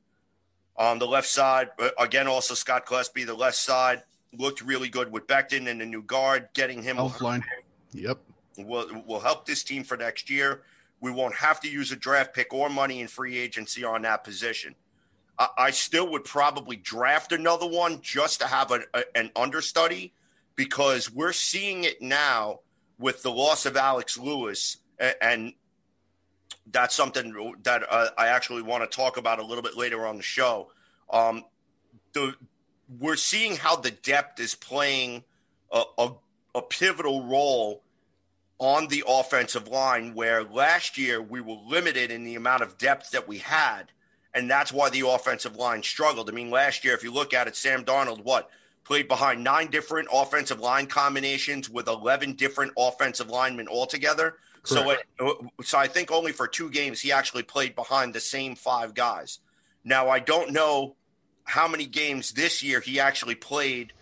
On the left side, again, also Scott Gillespie, the left side looked really good with Becton and the new guard. Getting him line. Yep. will help this team for next year. We won't have to use a draft pick or money in free agency on that position. I still would probably draft another one just to have an understudy, because we're seeing it now with the loss of Alex Lewis, and that's something that I actually want to talk about a little bit later on the show. We're seeing how the depth is playing a pivotal role on the offensive line, where last year we were limited in the amount of depth that we had, and that's why the offensive line struggled. Last year, if you look at it, Sam Darnold, played behind 9 different offensive line combinations with 11 different offensive linemen altogether. So I think only for 2 games he actually played behind the same 5 guys. Now, I don't know how many games this year he actually played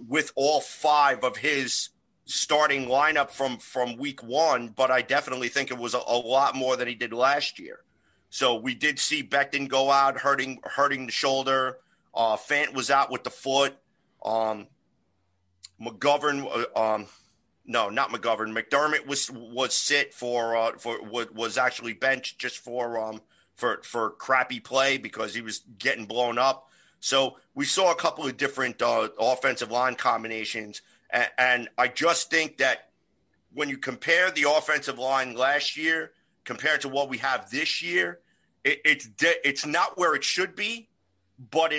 with all 5 of his starting lineup from week 1, but I definitely think it was a lot more than he did last year. So we did see Becton go out hurting the shoulder. Fant was out with the foot. McGovern, no, not McGovern. McDermott was sit was actually benched just for crappy play because he was getting blown up. So we saw a couple of different offensive line combinations, and I just think that when you compare the offensive line last year compared to what we have this year, it's not where it should be. But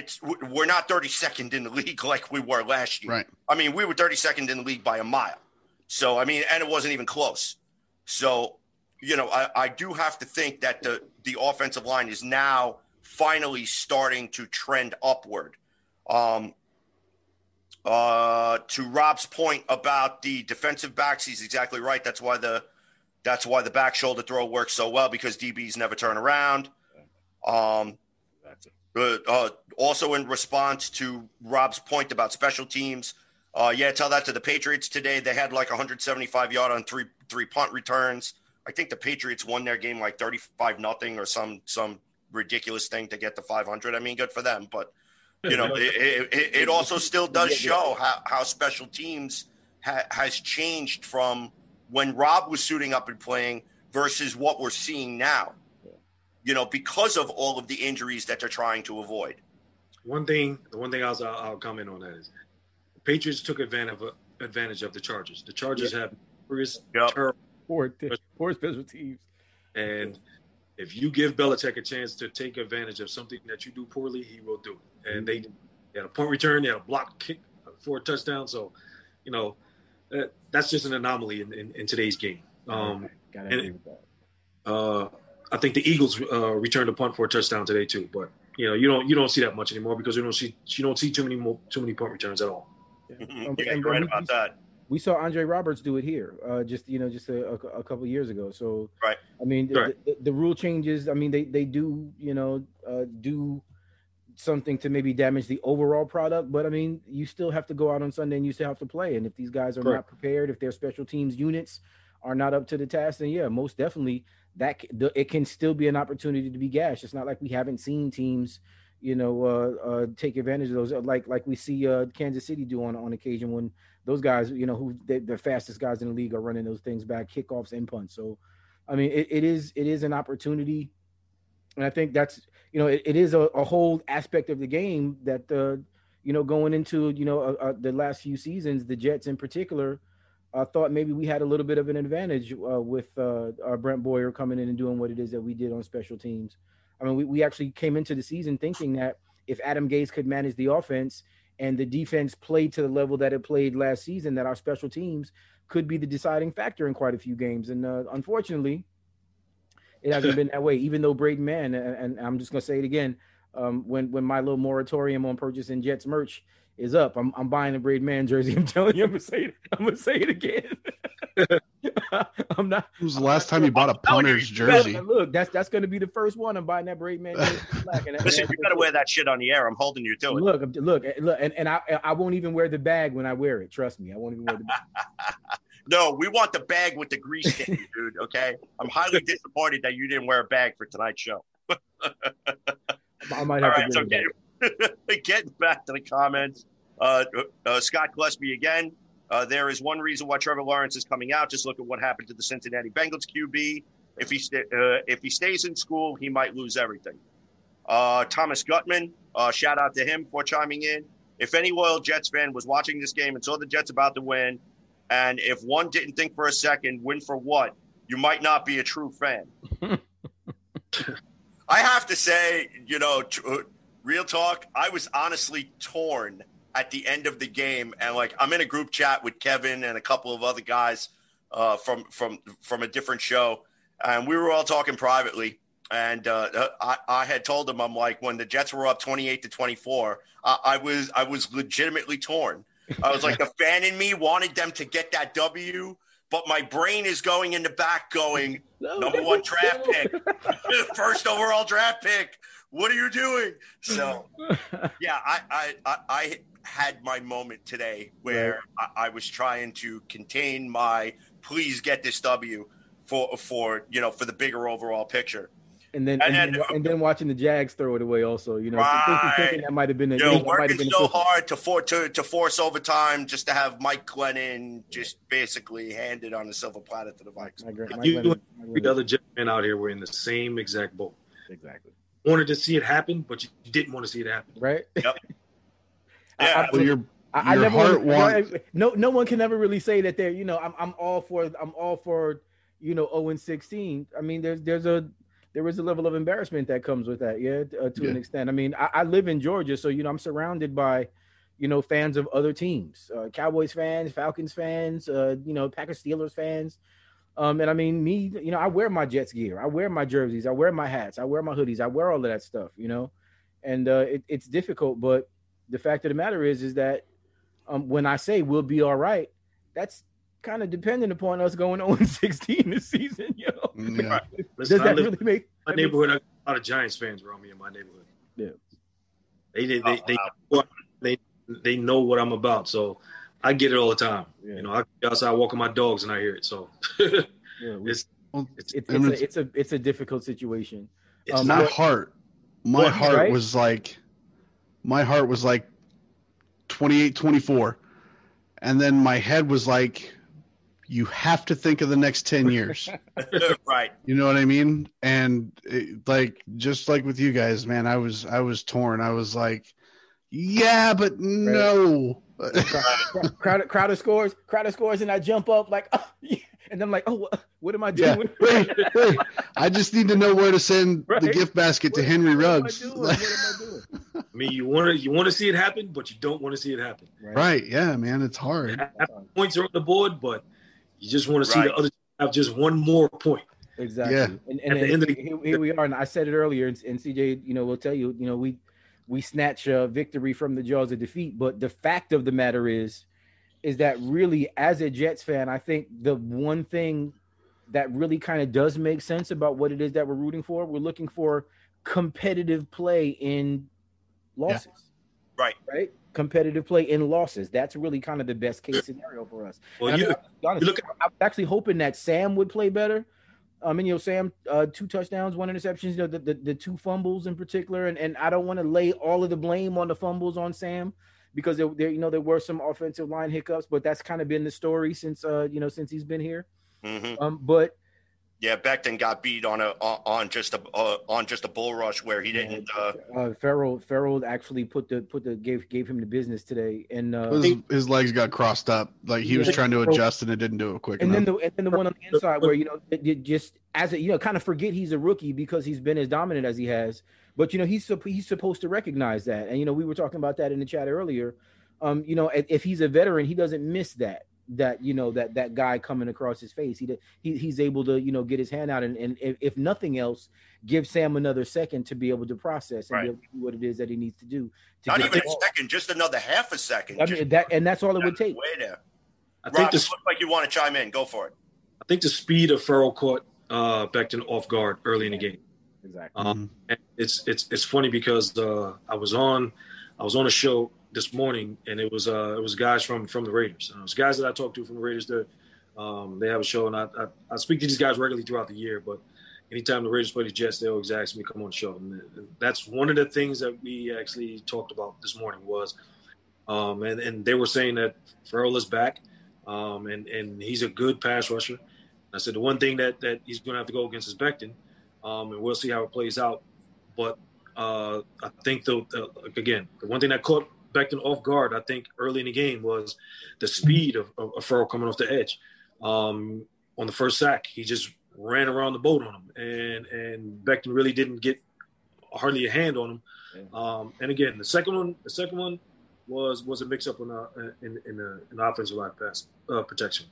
we're not 32nd in the league like we were last year. Right. I mean, we were 32nd in the league by a mile. So, I mean, and it wasn't even close. So, you know, I do have to think that the offensive line is now finally starting to trend upward. To Rob's point about the defensive backs, he's exactly right. That's why the back shoulder throw works so well, because DBs never turn around. Also in response to Rob's point about special teams, tell that to the Patriots today. They had like 175 yard on three punt returns. I think the Patriots won their game like 35-0 or some ridiculous thing to get to 500. I mean, good for them. But, you know, it also still does show how special teams has changed from when Rob was suiting up and playing versus what we're seeing now. You know, because of all of the injuries that they're trying to avoid. The one thing I'll comment on that is the Patriots took advantage of the Chargers. The Chargers have terrible poor special teams. And if you give Belichick a chance to take advantage of something that you do poorly, he will do it. And they had a punt return, they had a block kick for a touchdown. So, you know, that's just an anomaly in today's game. Gotta agree with that. I think the Eagles returned a punt for a touchdown today too, but you know you don't see that much anymore because you don't see too many punt returns at all. You're right about that. We saw Andre Roberts do it here, just a couple of years ago. So right. I mean, the rule changes. I mean, they do do something to maybe damage the overall product, but I mean, you still have to go out on Sunday and you still have to play. And if these guys are not prepared, if their special teams units are not up to the task, then most definitely. It can still be an opportunity to be gashed. It's not like we haven't seen teams, take advantage of those, like we see Kansas City do on occasion when those guys, who the fastest guys in the league are running those things back, kickoffs and punts. So, I mean, it is an opportunity, and I think that's it is a whole aspect of the game that going into the last few seasons, the Jets in particular. I thought maybe we had a little bit of an advantage with our Brent Boyer coming in and doing what it is that we did on special teams. I mean, we actually came into the season thinking that if Adam Gase could manage the offense and the defense played to the level that it played last season, that our special teams could be the deciding factor in quite a few games. And unfortunately, it hasn't been that way, even though Braden Mann, and I'm just going to say it again, when my little moratorium on purchasing Jets merch is up, I'm buying a Braden Mann jersey. I'm telling you, I'm gonna say it again. I'm not. When was the last time you bought a punter's jersey? Look, that's gonna be the first one. I'm buying that Braden Mann jersey. Listen, you gotta wear that shit on the air. I'm holding you to it. Look, and I won't even wear the bag when I wear it. Trust me, I won't even wear the bag. No, we want the bag with the grease stain, dude. Okay, I'm highly disappointed that you didn't wear a bag for tonight's show. I might have to get it. Getting back to the comments, Scott Gillespie again. There is one reason why Trevor Lawrence is coming out. Just look at what happened to the Cincinnati Bengals QB. If he stays in school, he might lose everything. Thomas Gutman, shout out to him for chiming in. If any loyal Jets fan was watching this game and saw the Jets about to win, and if one didn't think for a second, win for what, you might not be a true fan. I have to say, real talk, I was honestly torn at the end of the game. And I'm in a group chat with Kevin and a couple of other guys from a different show. And we were all talking privately. And I had told them, I'm like, when the Jets were up 28-24, I was legitimately torn. I was like, the fan in me wanted them to get that W, but my brain is going in the back going, number one draft pick, first overall draft pick. What are you doing? So, yeah, I had my moment today where I was trying to contain my please get this W for the bigger overall picture. And then watching the Jags throw it away also, thinking that might have been working so hard to force overtime just to have Mike Glennon just basically handed on a silver platter to the Vikes. The other Jetmen out here were in the same exact boat. Exactly. Wanted to see it happen, but you didn't want to see it happen. Right? Yep. No one can ever really say that they're, I'm all for 0-16. I mean, there is a level of embarrassment that comes with that, to an extent. I mean, I live in Georgia, so I'm surrounded by, fans of other teams, Cowboys fans, Falcons fans, Packers, Steelers fans, and I mean, me, I wear my Jets gear, I wear my jerseys, I wear my hats, I wear my hoodies, I wear all of that stuff, and it's difficult, but the fact of the matter is that when I say we'll be all right, that's kind of dependent upon us going 0-16 this season, Yeah. Does that really make my neighborhood? A lot of Giants fans around me in my neighborhood. Yeah, they know what I'm about, so I get it all the time. Yeah. I go outside walking my dogs and I hear it. So it's a difficult situation. My heart was like 28-24, and then my head was like, you have to think of the next 10 years. Right. You know what I mean? And just like with you guys, man, I was torn. I was like, yeah, but no. Crowder scores, and I jump up like, oh, yeah. And I'm like, oh, what am I doing? Yeah. Wait. I just need to know where to send the gift basket to Henry Ruggs. What am I doing? I mean, you want to see it happen, but you don't want to see it happen. Right. Yeah, man, it's hard. Points are on the board, but you just want to see the other team have just one more point. Exactly. Yeah. And at the end of here we are, and I said it earlier, and CJ, will tell you, we snatch victory from the jaws of defeat. But the fact of the matter is that really, as a Jets fan, I think the one thing that really kind of does make sense about what it is that we're rooting for, we're looking for competitive play in losses. Yeah. Right. Competitive play in losses. That's really kind of the best case scenario for us. Well, I was actually hoping that Sam would play better. Sam, 2 touchdowns, 1 interceptions, the 2 fumbles in particular. And I don't want to lay all of the blame on the fumbles on Sam because there were some offensive line hiccups, but that's kind of been the story since he's been here. Mm-hmm. But yeah, Becton got beat on just a bull rush where he didn't. Farrell actually gave him the business today, and his legs got crossed up, like he was trying to adjust and it didn't do it quick enough. And then the one on the inside where just as a kind of forget he's a rookie because he's been as dominant as he has, but he's supposed to recognize that, and we were talking about that in the chat earlier. If he's a veteran, he doesn't miss that guy coming across his face. He's able to get his hand out and if nothing else, give Sam another second to be able to process and be able to do what it is that he needs to do. Not even a second, just another half a second. I mean, that's all it would take. Way there. Rob, think this looks like you want to chime in. Go for it. I think the speed of Farrell caught Becton off guard early in the game. Exactly. And it's funny because I was on a show this morning, and it was guys from the Raiders. It was guys that I talked to from the Raiders. They have a show, and I speak to these guys regularly throughout the year. But anytime the Raiders play the Jets, they always ask me to come on the show. And that's one of the things that we actually talked about this morning was, and they were saying that Farrell is back, and he's a good pass rusher. I said the one thing that he's going to have to go against is Becton, and we'll see how it plays out. But I think the one thing that caught Becton off guard, I think, early in the game was the speed of Farrell coming off the edge. On the first sack, he just ran around the boat on him, and Becton really didn't get hardly a hand on him. And again, the second one was a mix-up in the offensive line pass protection.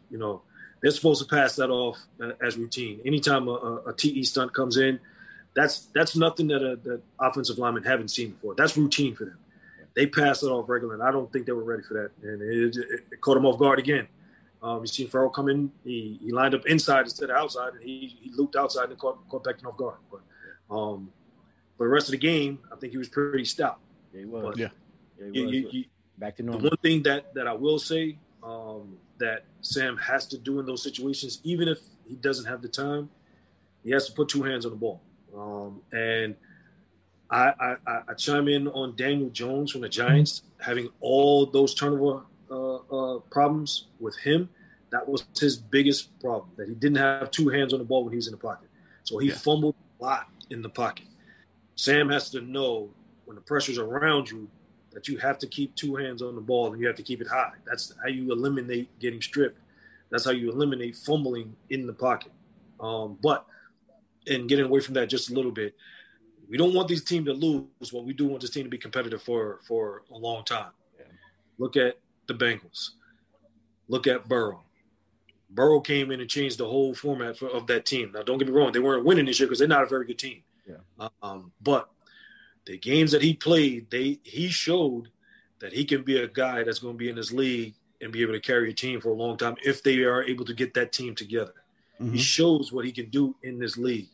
They're supposed to pass that off as routine. Anytime a TE stunt comes in, that's nothing that the offensive linemen haven't seen before. That's routine for them. They passed it off regular, and I don't think they were ready for that. And it caught them off guard again. You see Farrell come in, he lined up inside instead of outside, and he looped outside and caught Becton off guard. But for the rest of the game, I think he was pretty stout. Yeah, he was. You Back to The normal. one thing that I will say that Sam has to do in those situations, even if he doesn't have the time, he has to put two hands on the ball. And I chime in on Daniel Jones from the Giants having all those turnover problems with him. That was his biggest problem, that he didn't have two hands on the ball when he was in the pocket. So he fumbled a lot in the pocket. Sam has to know when the pressure's around you that you have to keep two hands on the ball and you have to keep it high. That's how you eliminate getting stripped. That's how you eliminate fumbling in the pocket. But in getting away from that just a little bit, we don't want this team to lose, but we do want this team to be competitive for a long time. Yeah. Look at the Bengals. Look at Burrow. Burrow came in and changed the whole format of that team. Now, don't get me wrong. They weren't winning this year because they're not a very good team. Yeah. But the games that he played, he showed that he can be a guy that's going to be in this league and be able to carry a team for a long time if they are able to get that team together. Mm-hmm. He shows what he can do in this league.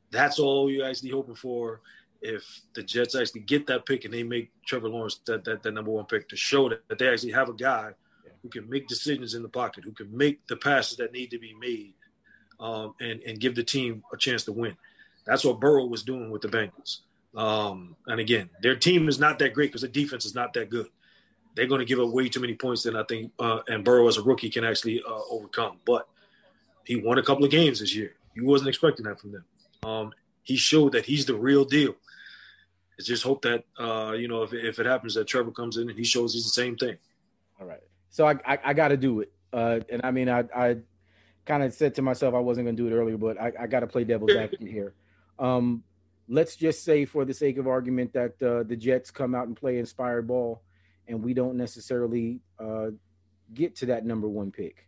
That's all you're actually hoping for if the Jets actually get that pick and they make Trevor Lawrence that number one pick, to show that they actually have a guy who can make decisions in the pocket, who can make the passes that need to be made, and give the team a chance to win. That's what Burrow was doing with the Bengals. And again, their team is not that great because the defense is not that good. They're going to give up way too many points than I think, and Burrow as a rookie can actually overcome. But he won a couple of games this year. You wasn't expecting that from them. He showed that he's the real deal. It's just hope that, if it happens that Trevor comes in and he shows he's the same thing. All right. So I got to do it. And I mean, I kind of said to myself I wasn't going to do it earlier, but I got to play devil's advocate here. Let's just say, for the sake of argument, that the Jets come out and play inspired ball and we don't necessarily get to that number one pick.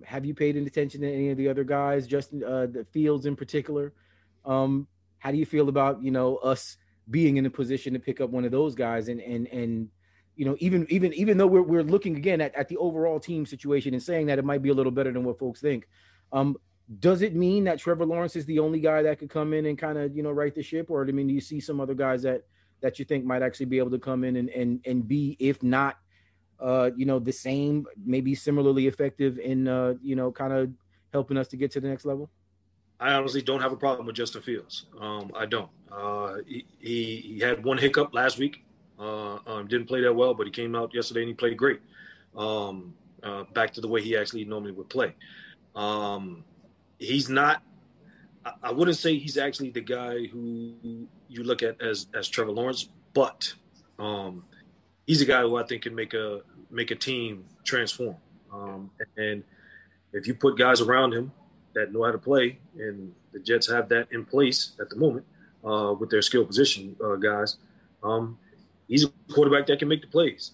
Have you paid any attention to any of the other guys, Justin, the Fields in particular? How do you feel about, us being in a position to pick up one of those guys and even though we're looking again at the overall team situation and saying that it might be a little better than what folks think, does it mean that Trevor Lawrence is the only guy that could come in and kind of, right the ship? Or, do you see some other guys that you think might actually be able to come in and be, if not, the same, maybe similarly effective in, kind of helping us to get to the next level? I honestly don't have a problem with Justin Fields. I don't. He had one hiccup last week. Didn't play that well, but he came out yesterday and he played great. Back to the way he actually normally would play. He's not – I wouldn't say he's actually the guy who you look at as Trevor Lawrence, but he's a guy who I think can make a team transform. And if you put guys around him that know how to play, and the Jets have that in place at the moment with their skill position guys, he's a quarterback that can make the plays.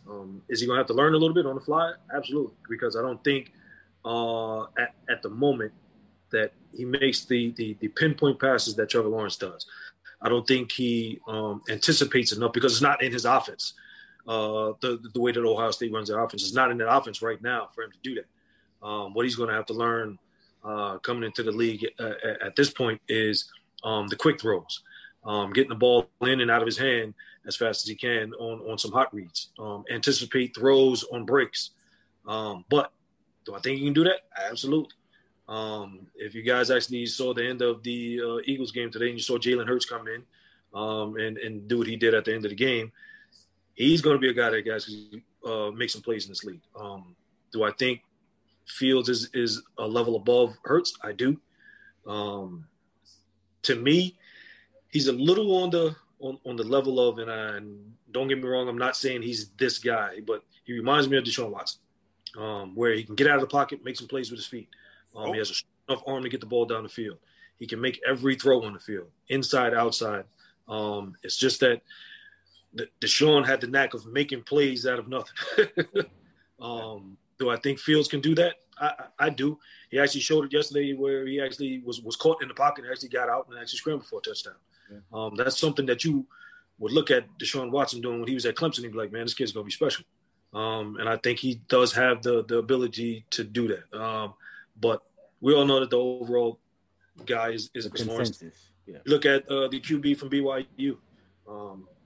Is he going to have to learn a little bit on the fly? Absolutely, because I don't think at the moment that he makes the pinpoint passes that Trevor Lawrence does. I don't think he anticipates enough because it's not in his offense. The way that Ohio State runs their offense is not in that offense right now for him to do that. What he's going to have to learn coming into the league at this point is the quick throws, getting the ball in and out of his hand as fast as he can on some hot reads, anticipate throws on breaks. But do I think he can do that? Absolutely. If you guys actually saw the end of the Eagles game today and you saw Jalen Hurts come in and do what he did at the end of the game, he's going to be a guy that guys make some plays in this league. Do I think Fields is a level above Hurts? I do. To me, he's a little on the level of, and don't get me wrong, I'm not saying he's this guy, but he reminds me of Deshaun Watson, where he can get out of the pocket, make some plays with his feet. He has a strong enough arm to get the ball down the field. He can make every throw on the field, inside, outside. It's just that Deshaun had the knack of making plays out of nothing. Do I think Fields can do that? I do. He actually showed it yesterday where he actually was caught in the pocket and actually got out and actually scrambled for a touchdown. Yeah. That's something that you would look at Deshaun Watson doing when he was at Clemson and be like, man, this kid's going to be special. And I think he does have the ability to do that. But we all know that the overall guy is Lawrence. Yeah. Look at the QB from BYU.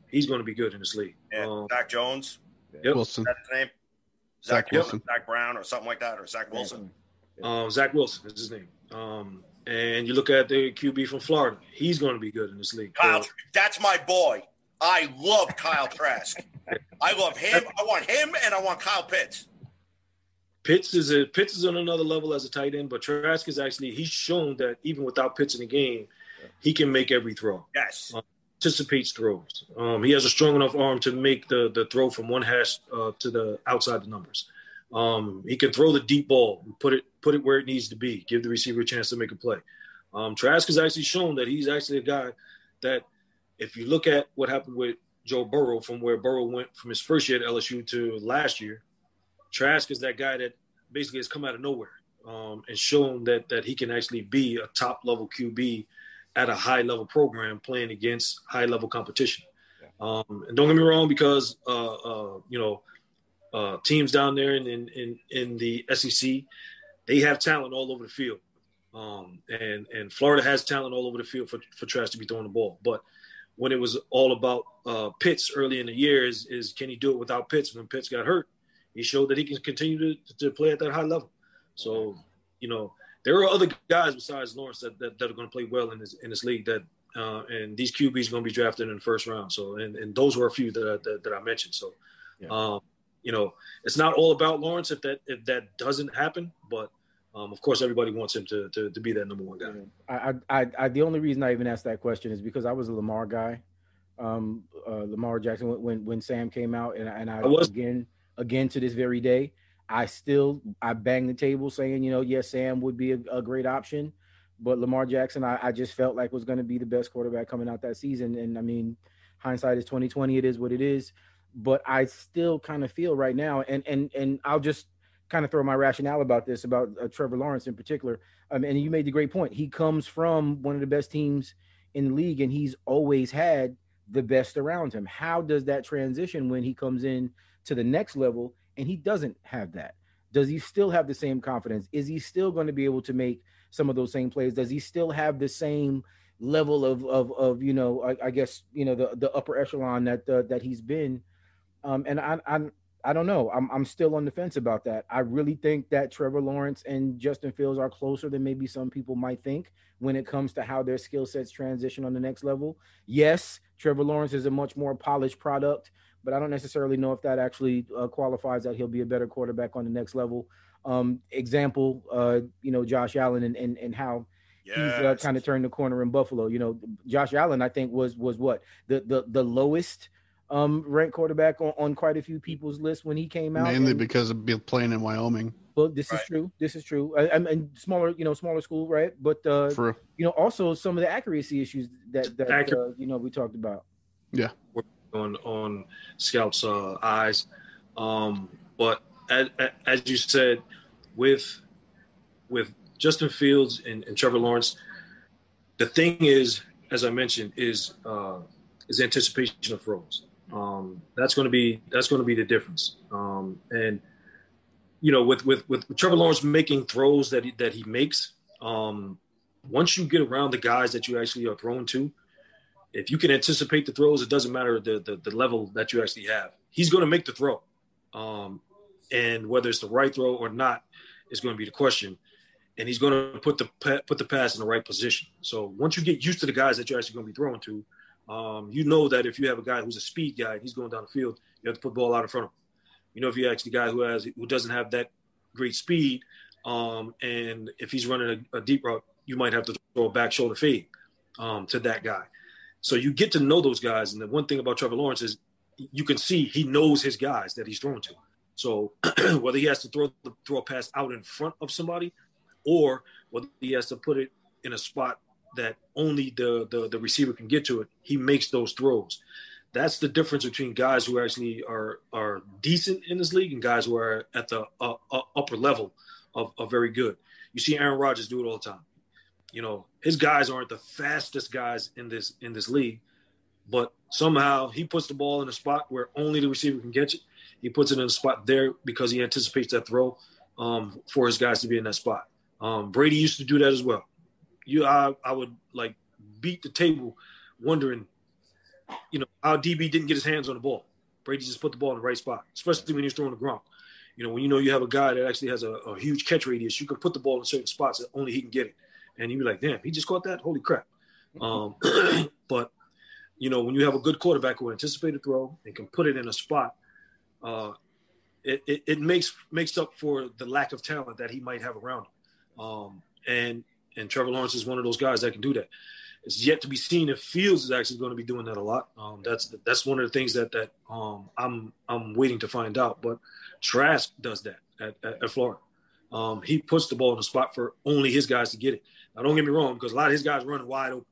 He's going to be good in this league. And Mac Jones. Yep. Wilson. That's his name? Zach Wilson. Zach Brown or something like that, or Zach Wilson. Zach Wilson is his name. And you look at the QB from Florida. He's going to be good in this league. Kyle, that's my boy. I love Kyle Trask. I love him. I want him, and I want Kyle Pitts. Pitts is on another level as a tight end, but Trask is actually, he's shown that even without Pitts in the game, he can make every throw. Yes. Anticipates throws. He has a strong enough arm to make the throw from one hash to the outside the numbers. He can throw the deep ball, put it where it needs to be, give the receiver a chance to make a play. Trask has actually shown that he's actually a guy that, if you look at what happened with Joe Burrow, from where Burrow went from his first year at LSU to last year, Trask is that guy that basically has come out of nowhere and shown that he can actually be a top-level QB at a high-level program playing against high-level competition. And don't get me wrong, because teams down there in the SEC, they have talent all over the field. And Florida has talent all over the field for Trask to be throwing the ball. But when it was all about Pitts early in the year is can he do it without Pitts? When Pitts got hurt, he showed that he can continue to play at that high level. So, there are other guys besides Lawrence that are going to play well in this league that and these QBs are going to be drafted in the first round. So, and those were a few that I mentioned. So, it's not all about Lawrence if that doesn't happen, but of course, everybody wants him to be that number one guy. I the only reason I even asked that question is because I was a Lamar guy, Lamar Jackson. When Sam came out, and I was again to this very day, I banged the table saying, yes, Sam would be a great option, but Lamar Jackson, I just felt like was going to be the best quarterback coming out that season. And I mean, hindsight is 20/20. It is what it is, but I still kind of feel right now, and I'll just kind of throw my rationale about this, about Trevor Lawrence in particular. And you made the great point. He comes from one of the best teams in the league, and he's always had the best around him. How does that transition when he comes in to the next level and he doesn't have that? Does he still have the same confidence? Is he still going to be able to make some of those same plays? Does he still have the same level of I guess, the upper echelon that he's been? And I don't know. I'm still on the fence about that. I really think that Trevor Lawrence and Justin Fields are closer than maybe some people might think when it comes to how their skill sets transition on the next level. Yes, Trevor Lawrence is a much more polished product, but I don't necessarily know if that actually qualifies that he'll be a better quarterback on the next level. Example, Josh Allen and how he's kind of turned the corner in Buffalo. Josh Allen, I think, was what the lowest ranked quarterback on quite a few people's lists when he came out, mainly because of playing in Wyoming. Well, this is true. And smaller school, right? But also some of the accuracy issues that we talked about. Yeah, on scouts' eyes. But as you said, with Justin Fields and Trevor Lawrence, the thing is, as I mentioned, is anticipation of throws. That's going to be the difference. And with Trevor Lawrence making throws that he makes, once you get around the guys that you actually are thrown to, if you can anticipate the throws, it doesn't matter the level that you actually have. He's going to make the throw, and whether it's the right throw or not is going to be the question. And he's going to put the pass in the right position. So once you get used to the guys that you're actually going to be throwing to, that if you have a guy who's a speed guy and he's going down the field, you have to put the ball out in front of him. If you actually a guy who doesn't have that great speed, and if he's running a deep route, you might have to throw a back shoulder fade to that guy. So you get to know those guys. And the one thing about Trevor Lawrence is you can see he knows his guys that he's throwing to. So whether he has to throw a pass out in front of somebody, or whether he has to put it in a spot that only the receiver can get to it, he makes those throws. That's the difference between guys who actually are decent in this league and guys who are at the upper level of very good. You see Aaron Rodgers do it all the time. His guys aren't the fastest guys in this league, but somehow he puts the ball in a spot where only the receiver can catch it. He puts it in a spot there because he anticipates that throw for his guys to be in that spot. Brady used to do that as well. I would beat the table wondering, how DB didn't get his hands on the ball Brady just put the ball in the right spot, especially when he's throwing to Gronk. When you have a guy that actually has a huge catch radius, you can put the ball in certain spots that only he can get it. And you'd be like, damn, he just caught that? Holy crap. But, when you have a good quarterback who anticipates a throw and can put it in a spot, it makes up for the lack of talent that he might have around him. And Trevor Lawrence is one of those guys that can do that. It's yet to be seen if Fields is actually going to be doing that a lot. That's one of the things that I'm waiting to find out. But Trask does that at Florida. He puts the ball in the spot for only his guys to get it. Now, don't get me wrong, because a lot of his guys running wide open.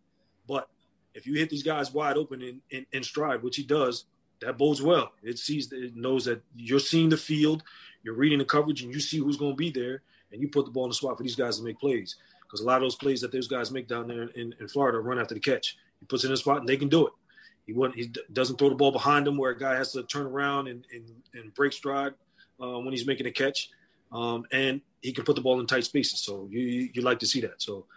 But if you hit these guys wide open in stride, which he does, that bodes well. It knows that you're seeing the field, you're reading the coverage, and you see who's going to be there, and you put the ball in the spot for these guys to make plays. Because a lot of those plays that those guys make down there in Florida run after the catch. He puts it in the spot, and they can do it. He doesn't throw the ball behind him where a guy has to turn around and break stride when he's making a catch. And he can put the ball in tight spaces. So you like to see that. So,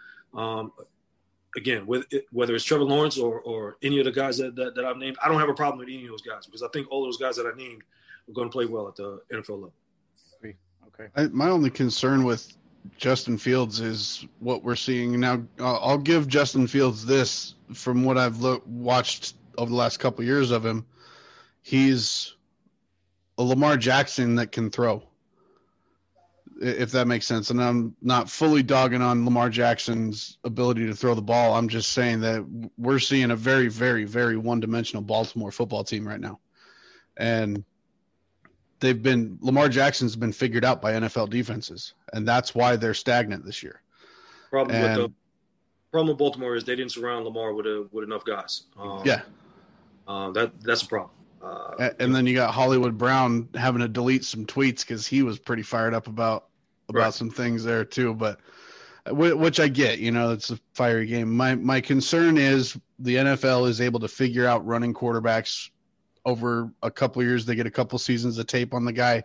again, whether it's Trevor Lawrence or any of the guys that I've named, I don't have a problem with any of those guys because I think all those guys that I named are going to play well at the NFL level. Okay. My only concern with Justin Fields is what we're seeing now. I'll give Justin Fields this from what I've watched over the last couple of years of him. He's a Lamar Jackson that can throw, if that makes sense. And I'm not fully dogging on Lamar Jackson's ability to throw the ball. I'm just saying that we're seeing a very, very, very one-dimensional Baltimore football team right now. And Lamar Jackson's been figured out by NFL defenses, and that's why they're stagnant this year. Problem with Baltimore is they didn't surround Lamar with enough guys. That's a problem. And then you got Hollywood Brown having to delete some tweets because he was pretty fired up about some things there too. But which I get, it's a fiery game. My concern is the NFL is able to figure out running quarterbacks over a couple of years. They get a couple seasons of tape on the guy,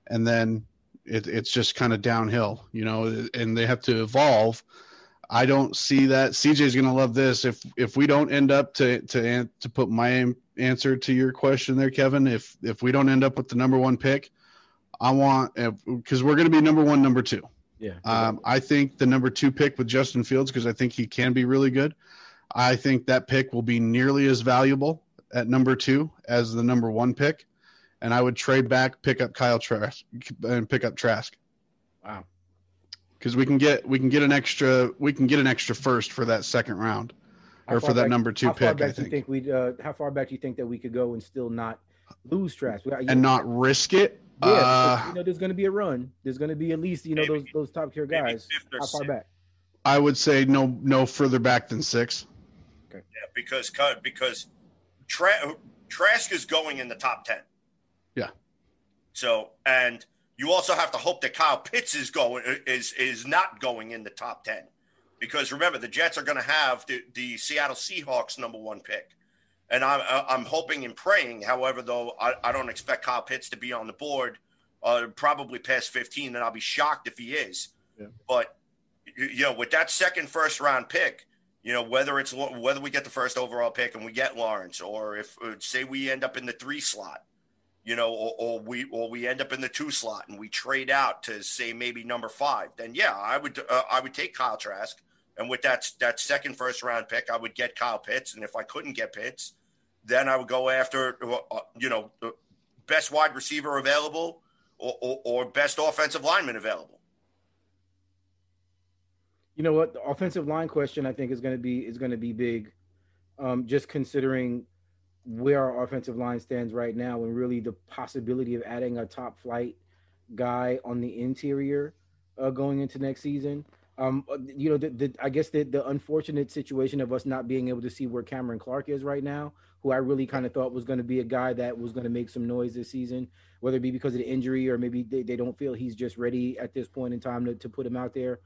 and then it's just kind of downhill, and they have to evolve. I don't see that. CJ's going to love this. If we don't end up to put my answer to your question there, Kevin, if we don't end up with the number one pick, I want, because we're going to be number one, number two. Yeah. I think the number two pick with Justin Fields, because I think he can be really good. I think that pick will be nearly as valuable at number two as the number one pick. And I would trade back, pick up Kyle Trask and pick up Trask. Wow. Because we can get an extra first for that second round, or for that number two pick. I think. How far back do you think that we could go and still not lose Trask and not risk it? Yeah, there's going to be a run. There's going to be at least those top tier guys. How far back? I would say no further back than 6. Okay. Yeah, because Trask is going in the top 10. Yeah. So, and you also have to hope that Kyle Pitts is not going in the top 10, because remember the Jets are going to have the Seattle Seahawks number one pick, and I'm hoping and praying. However, though, I don't expect Kyle Pitts to be on the board, probably past 15, and I'll be shocked if he is. Yeah. But with that second first round pick, whether we get the first overall pick and we get Lawrence, or if say we end up in the 3 slot. Or we end up in the 2 slot and we trade out to say maybe number 5. Then I would take Kyle Trask, and with that second first round pick, I would get Kyle Pitts. And if I couldn't get Pitts, then I would go after the best wide receiver available or best offensive lineman available. You know what? The offensive line question I think is going to be big, just considering where our offensive line stands right now, and really the possibility of adding a top flight guy on the interior going into next season. I guess the unfortunate situation of us not being able to see where Cameron Clark is right now, who I really kind of thought was going to be a guy that was going to make some noise this season, whether it be because of the injury or maybe they don't feel he's just ready at this point in time to put him out there.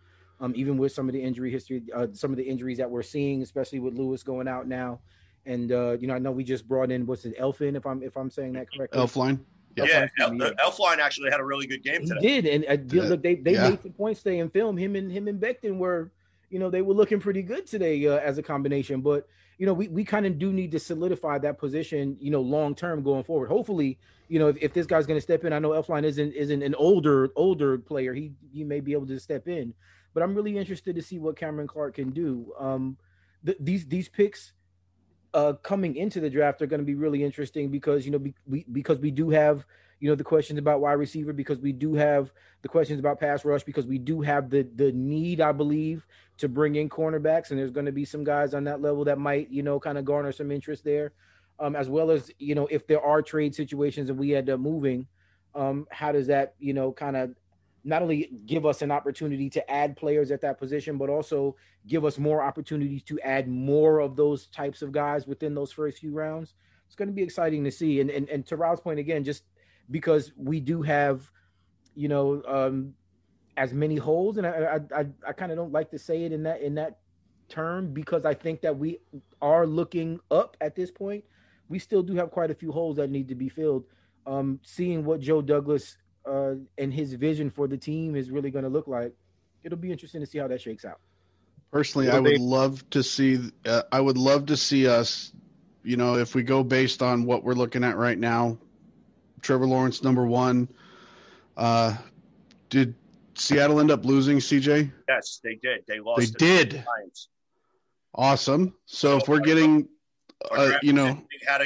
Even with some of the injury history, some of the injuries that we're seeing, especially with Lewis going out now. And I know we just brought in Elfin, if I'm saying that correctly. Elfline. Yeah, Elfline actually had a really good game today. He did, and look, they made some points today in film. Him and Becton were, they were looking pretty good today as a combination. But we kind of do need to solidify that position, long term going forward. Hopefully, if this guy's going to step in, I know Elflein isn't an older player. He may be able to step in, but I'm really interested to see what Cameron Clark can do. These picks coming into the draft are going to be really interesting because we do have the questions about wide receiver, because we do have the questions about pass rush, because we do have the need, I believe, to bring in cornerbacks, and there's going to be some guys on that level that might kind of garner some interest there, as well as if there are trade situations and we end up moving, how does that kind of not only give us an opportunity to add players at that position, but also give us more opportunities to add more of those types of guys within those first few rounds. It's going to be exciting to see. And to Rob's point again, just because we do have, as many holes, and I kind of don't like to say it in that term, because I think that we are looking up at this point. We still do have quite a few holes that need to be filled. Seeing what Joe Douglas and his vision for the team is really going to look like, it'll be interesting to see how that shakes out. Personally, I would love to see us, if we go based on what we're looking at right now, Trevor Lawrence number 1. Did Seattle end up losing, CJ? Yes, they did. They lost. They did. Awesome. So if we're getting, had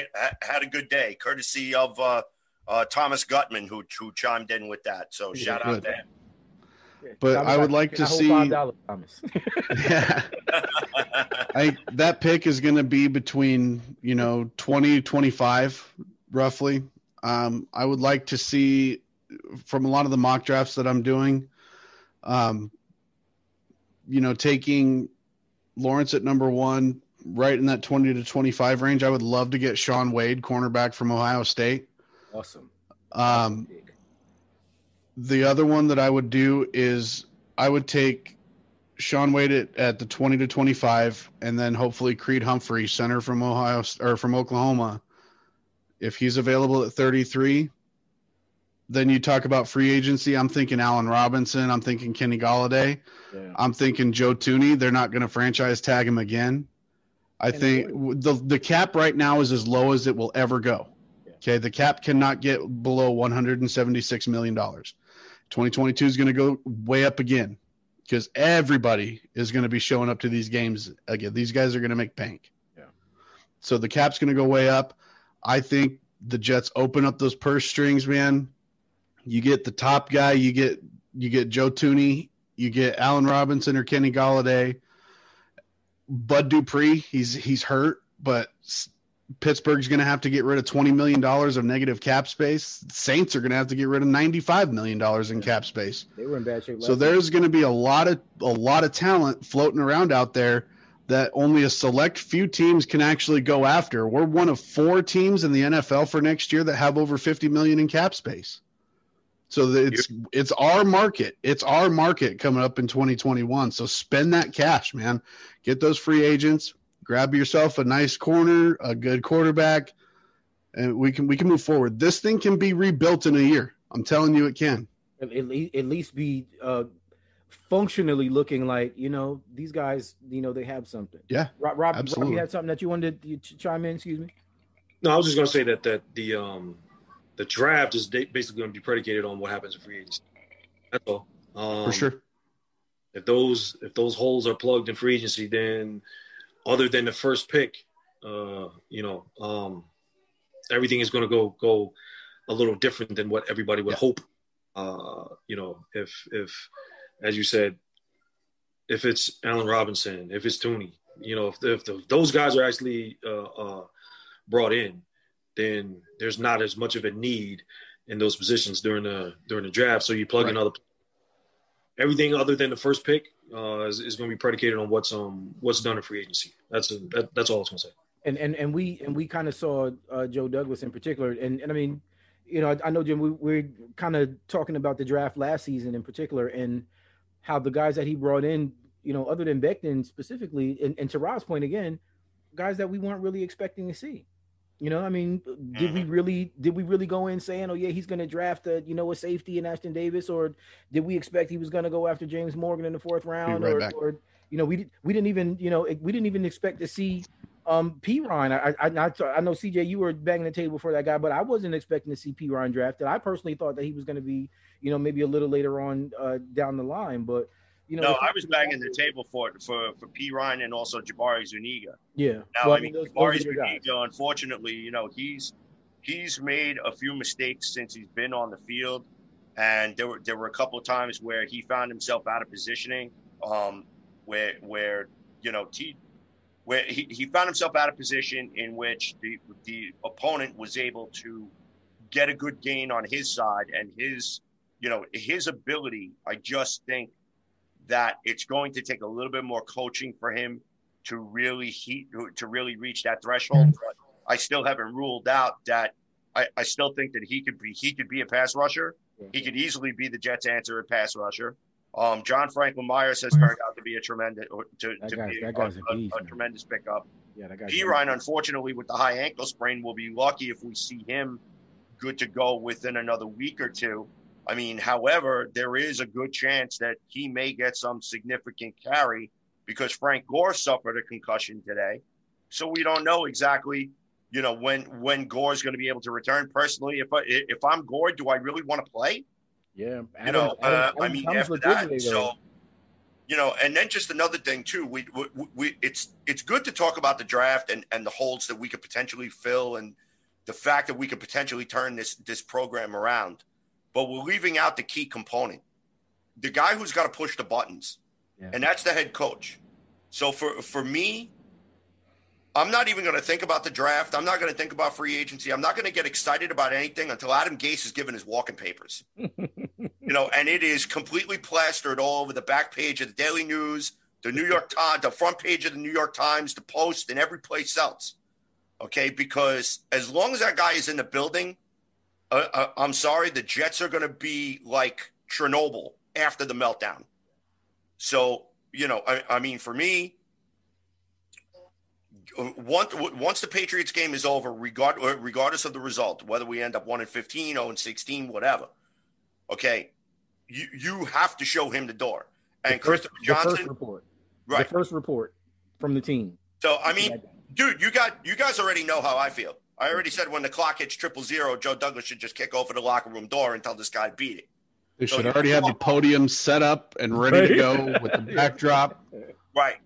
a good day, courtesy of Thomas Gutman, who chimed in with that. So shout out to him. But Thomas, I would like to see $5, Thomas. Yeah. That pick is going to be between 20, 25 roughly. I would like to see, from a lot of the mock drafts that I'm doing, taking Lawrence at number 1, right in that 20 to 25 range. I would love to get Sean Wade, cornerback from Ohio State. Awesome. The other one that I would do is I would take Sean Wade at the 20 to 25, and then hopefully Creed Humphrey, center from Oklahoma. If he's available at 33, then you talk about free agency. I'm thinking Allen Robinson. I'm thinking Kenny Golladay. Yeah. I'm thinking Joe Thuney. They're not going to franchise tag him again. I think the cap right now is as low as it will ever go. Yeah. Okay, the cap cannot get below $176 million. 2022 is going to go way up again because everybody is going to be showing up to these games again. These guys are going to make bank. Yeah. So the cap's going to go way up. I think the Jets open up those purse strings, man. You get the top guy. You get Joe Thuney. You get Allen Robinson or Kenny Golladay. Bud Dupree, he's hurt, but Pittsburgh's going to have to get rid of $20 million of negative cap space. Saints are going to have to get rid of $95 million in cap space. They were in bad shape. So there's going to be a lot of talent floating around out there that only a select few teams can actually go after. We're one of 4 teams in the NFL for next year that have over $50 million in cap space. So it's our market. It's our market coming up in 2021. So spend that cash, man. Get those free agents. Grab yourself a nice corner, a good quarterback, and we can move forward. This thing can be rebuilt in a year. I'm telling you, it can. At least be functionally looking like these guys. They have something. Yeah, Rob, absolutely. You had something that you wanted to chime in. Excuse me. No, I was just going to say that the draft is basically going to be predicated on what happens in free agency. That's all. For sure. If those holes are plugged in free agency, then other than the first pick, everything is going to go a little different than what everybody would hope. If as you said, if it's Allen Robinson, if it's Thuney, if those guys are actually brought in, then there's not as much of a need in those positions during the draft. So you plug in everything other than the first pick is going to be predicated on what's done in free agency. That's all I was going to say. And we kind of saw Joe Douglas in particular, and I mean, I know, Jim, we're kind of talking about the draft last season in particular and how the guys that he brought in, other than Becton specifically, and to Rob's point again, guys that we weren't really expecting to see. I mean, did we really go in saying, oh yeah, he's going to draft a safety in Ashton Davis, or did we expect he was going to go after James Morgan in the 4th round, we didn't even expect to see P. Ryan, I know CJ, you were banging the table for that guy, but I wasn't expecting to see P. Ryan drafted. I personally thought that he was going to be, maybe a little later on down the line, but no, I was banging the table for P. Ryan and also Jabari Zuniga. Yeah. Now, I mean, Jabari Zuniga, unfortunately, he's made a few mistakes since he's been on the field, and there were a couple of times where he found himself out of positioning, where he found himself out of position in which the opponent was able to get a good gain on his side, and his ability. I just think that it's going to take a little bit more coaching for him to really reach that threshold. But I still haven't ruled out that I still think that he could be a pass rusher. He could easily be the Jets' answer at pass rusher. John Franklin Myers has turned out to be a tremendous tremendous pickup. Yeah, that guy's P. Ryan, unfortunately, with the high ankle sprain, will be lucky if we see him good to go within another week or two. I mean, however, there is a good chance that he may get some significant carry because Frank Gore suffered a concussion today. So we don't know exactly, when Gore's going to be able to return. Personally, if I'm Gore, do I really want to play? Yeah. Adam after that. So, and then just another thing too, it's good to talk about the draft and the holes that we could potentially fill and the fact that we could potentially turn this program around. But we're leaving out the key component, the guy who's got to push the buttons, and that's the head coach. So for me, I'm not even going to think about the draft. I'm not going to think about free agency. I'm not going to get excited about anything until Adam Gase is given his walking papers. And it is completely plastered all over the back page of the Daily News, the New York Times, the front page of the New York Times, the Post, and every place else. Okay, because as long as that guy is in the building, I'm sorry, the Jets are going to be like Chernobyl after the meltdown. So, I mean, for me, once the Patriots game is over, regardless of the result, whether we end up 1-15, 0-16, whatever, okay, you have to show him the door. And Christopher Johnson, the first report from the team. So, I mean, dude, you guys already know how I feel. I already said when the clock hits 000, Joe Douglas should just kick over the locker room door and tell this guy beat it. They should already have the podium set up and ready to go with the backdrop. Right.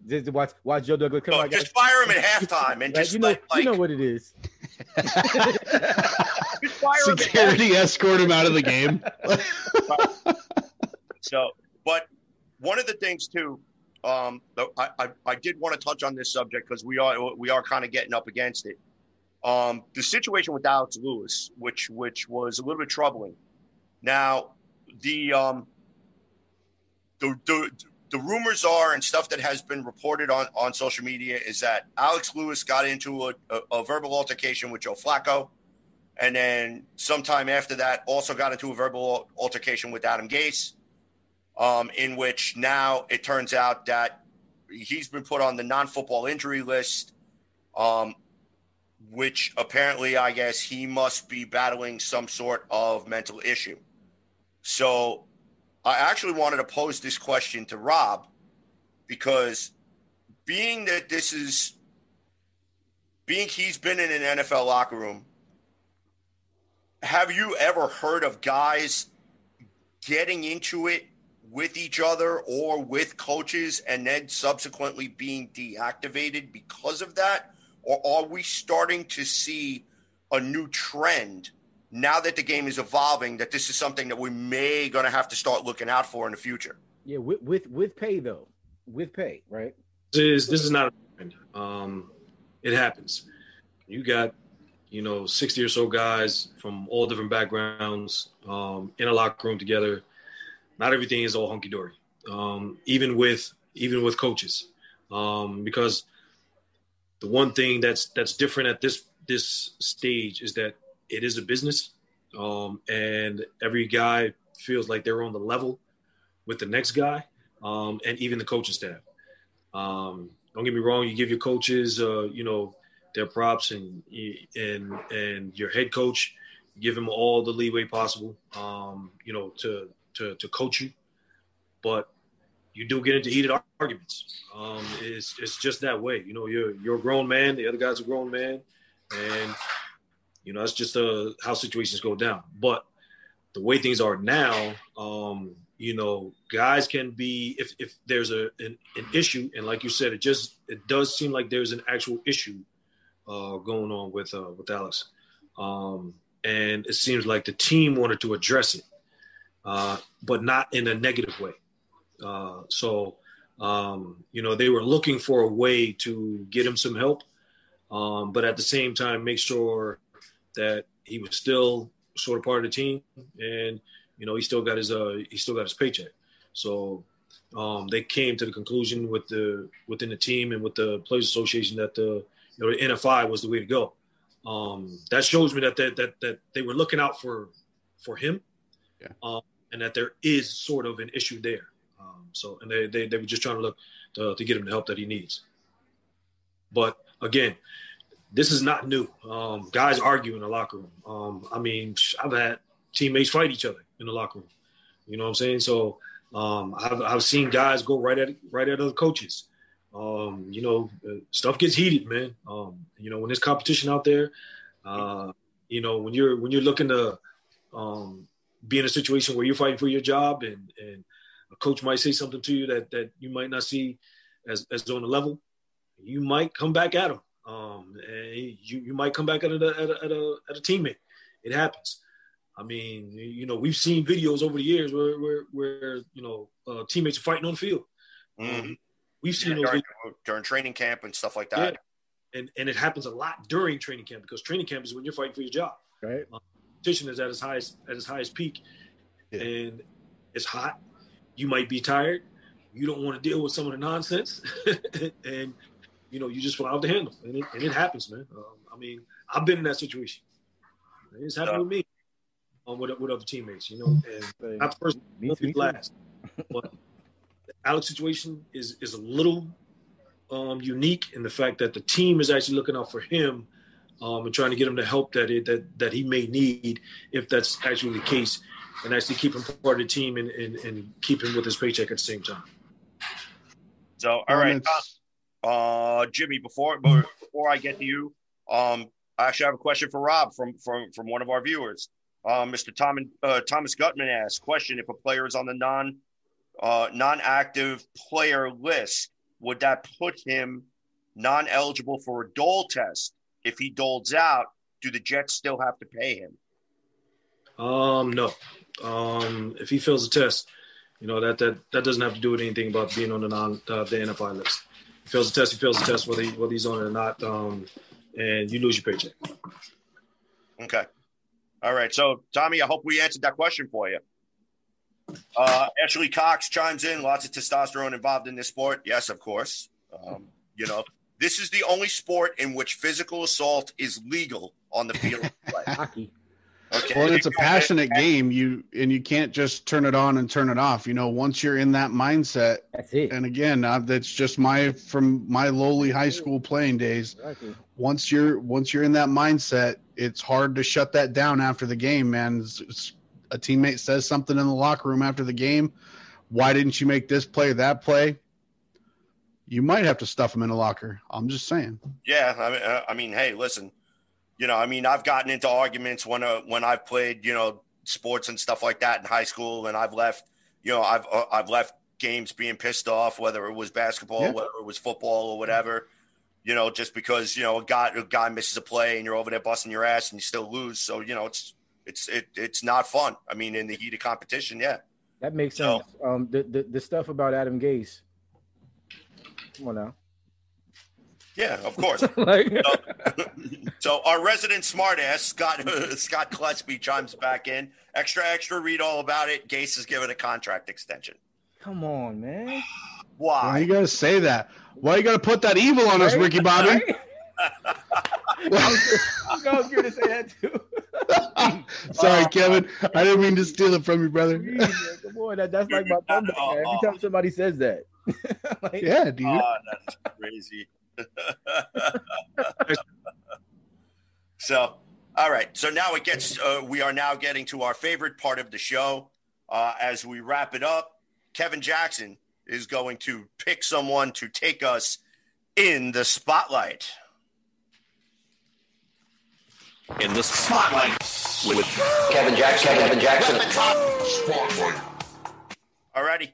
Just watch Joe Douglas come out. Just fire him at halftime and just you know what it is. Security escort him out of the game. So, but one of the things too, I did want to touch on this subject because we are kind of getting up against it. The situation with Alex Lewis, which was a little bit troubling. Now, the rumors are and stuff that has been reported on social media is that Alex Lewis got into a verbal altercation with Joe Flacco, and then sometime after that also got into a verbal altercation with Adam Gase. In which now it turns out that he's been put on the non-football injury list, which apparently, I guess, he must be battling some sort of mental issue. So I actually wanted to pose this question to Rob because being he's been in an NFL locker room, have you ever heard of guys getting into it with each other or with coaches and then subsequently being deactivated because of that? Or are we starting to see a new trend now that the game is evolving, that this is something that we may going to have to start looking out for in the future? Yeah, with pay though, with pay, right? This is not a trend. It happens. You got 60 or so guys from all different backgrounds in a locker room together. Not everything is all hunky dory, even with coaches, because the one thing that's different at this stage is that it is a business, and every guy feels like they're on the level with the next guy, and even the coaching staff. Don't get me wrong; you give your coaches, their props, and your head coach, give him all the leeway possible, to coach you. But you do get into heated arguments. It's just that way. You know, you're a grown man. The other guy's a grown man. And, you know, that's just how situations go down. But the way things are now, you know, guys can be, if there's an issue, and like you said, it does seem like there's an actual issue going on with Alex. And it seems like the team wanted to address it, but not in a negative way. So, you know, they were looking for a way to get him some help, but at the same time, make sure that he was still sort of part of the team, and you know, he still got his paycheck. So, they came to the conclusion within the team and with the Players Association that the NFI was the way to go. That shows me that they were looking out for him, and that there is sort of an issue there. So, and they were just trying to look to get him the help that he needs. But again, this is not new. Guys argue in the locker room. I mean, I've had teammates fight each other in the locker room. You know what I'm saying? So I've seen guys go right at other coaches. You know, stuff gets heated, man. You know, when there's competition out there, you know, when you're looking to be in a situation where you're fighting for your job, and a coach might say something to you that you might not see as on the level, you might come back at him. And you might come back at a teammate. It happens. I mean, you know, we've seen videos over the years where you know, teammates are fighting on the field. Mm-hmm. We've seen those during training camp and stuff like that. Yeah. And it happens a lot during training camp, because training camp is when you're fighting for your job. Right. Competition is at its highest peak, and it's hot. You might be tired. You don't want to deal with some of the nonsense, and you know, you just fly out the handle, and it happens, man. I mean, I've been in that situation. It's happened with me, with other teammates, you know, and not the first, not the last. But the Alex situation is a little unique in the fact that the team is actually looking out for him, and trying to get him the help that he may need, if that's actually the case, and actually keep him part of the team and keep him with his paycheck at the same time. So, all right. Jimmy, before I get to you, I actually have a question for Rob from one of our viewers. Mr. Thomas Gutman asks, question: if a player is on the non-active player list, would that put him non-eligible for a dole test? If he doles out, do the Jets still have to pay him? No. If he fails the test, you know, that doesn't have to do with anything about being on the NFI list. He fails the test, whether he's on it or not, and you lose your paycheck. Okay. All right. So, Tommy, I hope we answered that question for you. Ashley Cox chimes in. Lots of testosterone involved in this sport. Yes, of course. You know, this is the only sport in which physical assault is legal on the field of play. Hockey. Okay. Well, it's a passionate game. You can't just turn it on and turn it off. You know, once you're in that mindset, that's it. And again, that's just from my lowly high school playing days. Exactly. Once you're in that mindset, it's hard to shut that down after the game, man. A teammate says something in the locker room after the game. Why didn't you make this play, that play? You might have to stuff him in a locker. I'm just saying. Yeah, I mean, hey, listen. You know, I mean, I've gotten into arguments when I've played, you know, sports and stuff like that in high school, and I've left, you know, I've left games being pissed off, whether it was basketball, whether it was football or whatever, you know, just because, you know, a guy misses a play and you're over there busting your ass and you still lose. So, you know, it's not fun. I mean, in the heat of competition, yeah. That makes sense. The stuff about Adam Gase. Come on now. Yeah, of course. So our resident smartass, Scott Klesby, chimes back in. Extra, read all about it. Gase is given a contract extension. Come on, man. Why you gotta say that? Why you gotta put that evil on us, Ricky Bobby? Right? I was going to say that too. Sorry, Kevin. I didn't mean to steal it from you, brother. Jeez, come on, that's like my comeback. Every time somebody says that. Like, yeah, dude. Oh, that's crazy. So, all right. So now we are now getting to our favorite part of the show. As we wrap it up, Kevin Jackson, is going to pick someone to take us in the spotlight. In the spotlight with Kevin Jackson. Spotlight. Alrighty.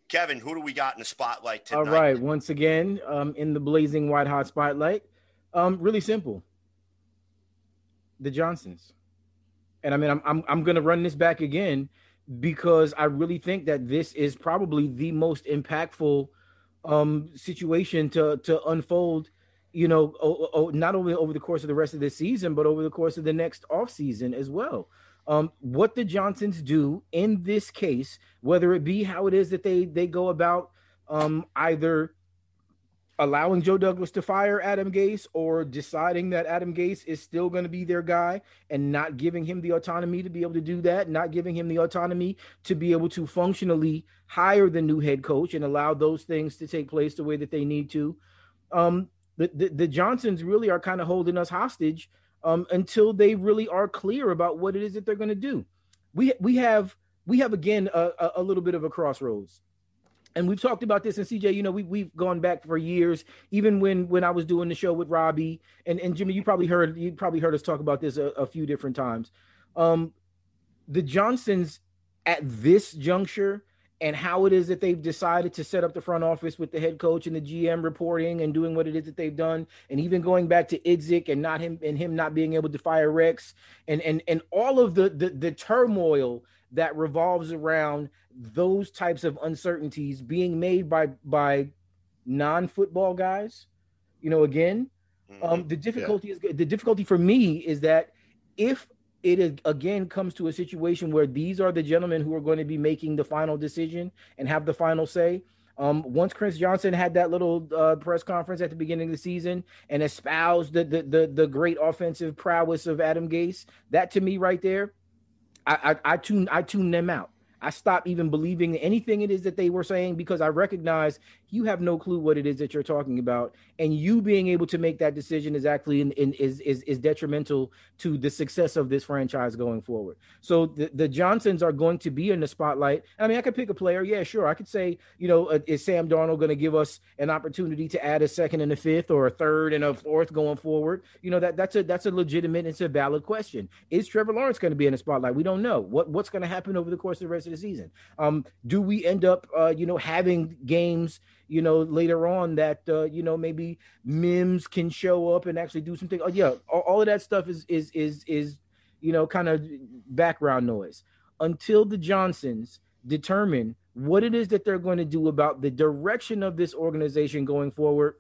Kevin, who do we got in the spotlight tonight? All right. Once again, in the blazing white hot spotlight, really simple. The Johnsons. And I mean, I'm going to run this back again because I really think that this is probably the most impactful situation to unfold, not only over the course of the rest of this season, but over the course of the next offseason as well. What the Johnsons do in this case, whether it be how it is that they go about either allowing Joe Douglas to fire Adam Gase or deciding that Adam Gase is still going to be their guy and not giving him the autonomy to be able to do that, not giving him the autonomy to be able to functionally hire the new head coach and allow those things to take place the way that they need to. The Johnsons really are kind of holding us hostage until they really are clear about what it is that they're going to do. We have again a little bit of a crossroads. And we've talked about this, and CJ, we've gone back for years, even when I was doing the show with Robbie and Jimmy, you probably heard us talk about this a few different times. The Johnsons at this juncture and how it is that they've decided to set up the front office with the head coach and the GM reporting and doing what it is that they've done, and even going back to Idzik and him not being able to fire Rex and all of the turmoil that revolves around those types of uncertainties being made by non-football guys. The difficulty for me is that if it again comes to a situation where these are the gentlemen who are going to be making the final decision and have the final say. Once Chris Johnson had that little press conference at the beginning of the season and espoused the great offensive prowess of Adam Gase, that to me right there, I tune them out. I stopped even believing anything it is that they were saying because I recognize you have no clue what it is that you're talking about, and you being able to make that decision is actually is detrimental to the success of this franchise going forward. So the Johnsons are going to be in the spotlight. I mean, I could pick a player. Yeah, sure. I could say, is Sam Darnold going to give us an opportunity to add a second and a fifth or a third and a fourth going forward? That's a legitimate, it's a valid question. Is Trevor Lawrence going to be in the spotlight? We don't know what's going to happen over the course of the rest of the season. Do we end up, having games, later on that, maybe Mims can show up and actually do something? Oh yeah. All of that stuff is kind of background noise until the Johnsons determine what it is that they're going to do about the direction of this organization going forward.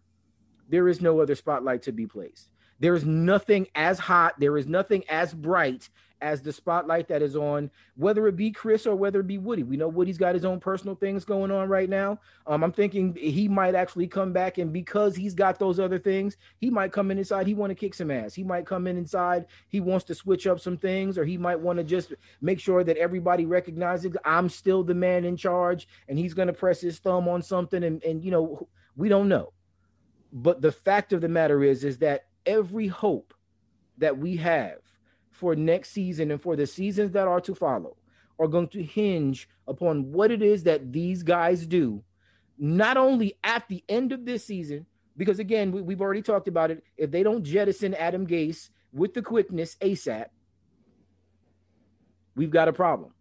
There is no other spotlight to be placed. There is nothing as hot. There is nothing as bright as the spotlight that is on, whether it be Chris or whether it be Woody. We know Woody's got his own personal things going on right now. I'm thinking he might actually come back, and because he's got those other things, he might come in inside. He want to kick some ass. He might come in inside. He wants to switch up some things, or he might want to just make sure that everybody recognizes I'm still the man in charge, and he's going to press his thumb on something. And we don't know. But the fact of the matter is that every hope that we have for next season and for the seasons that are to follow are going to hinge upon what it is that these guys do, not only at the end of this season, because again, we've already talked about it. If they don't jettison Adam Gase with the quickness ASAP, we've got a problem.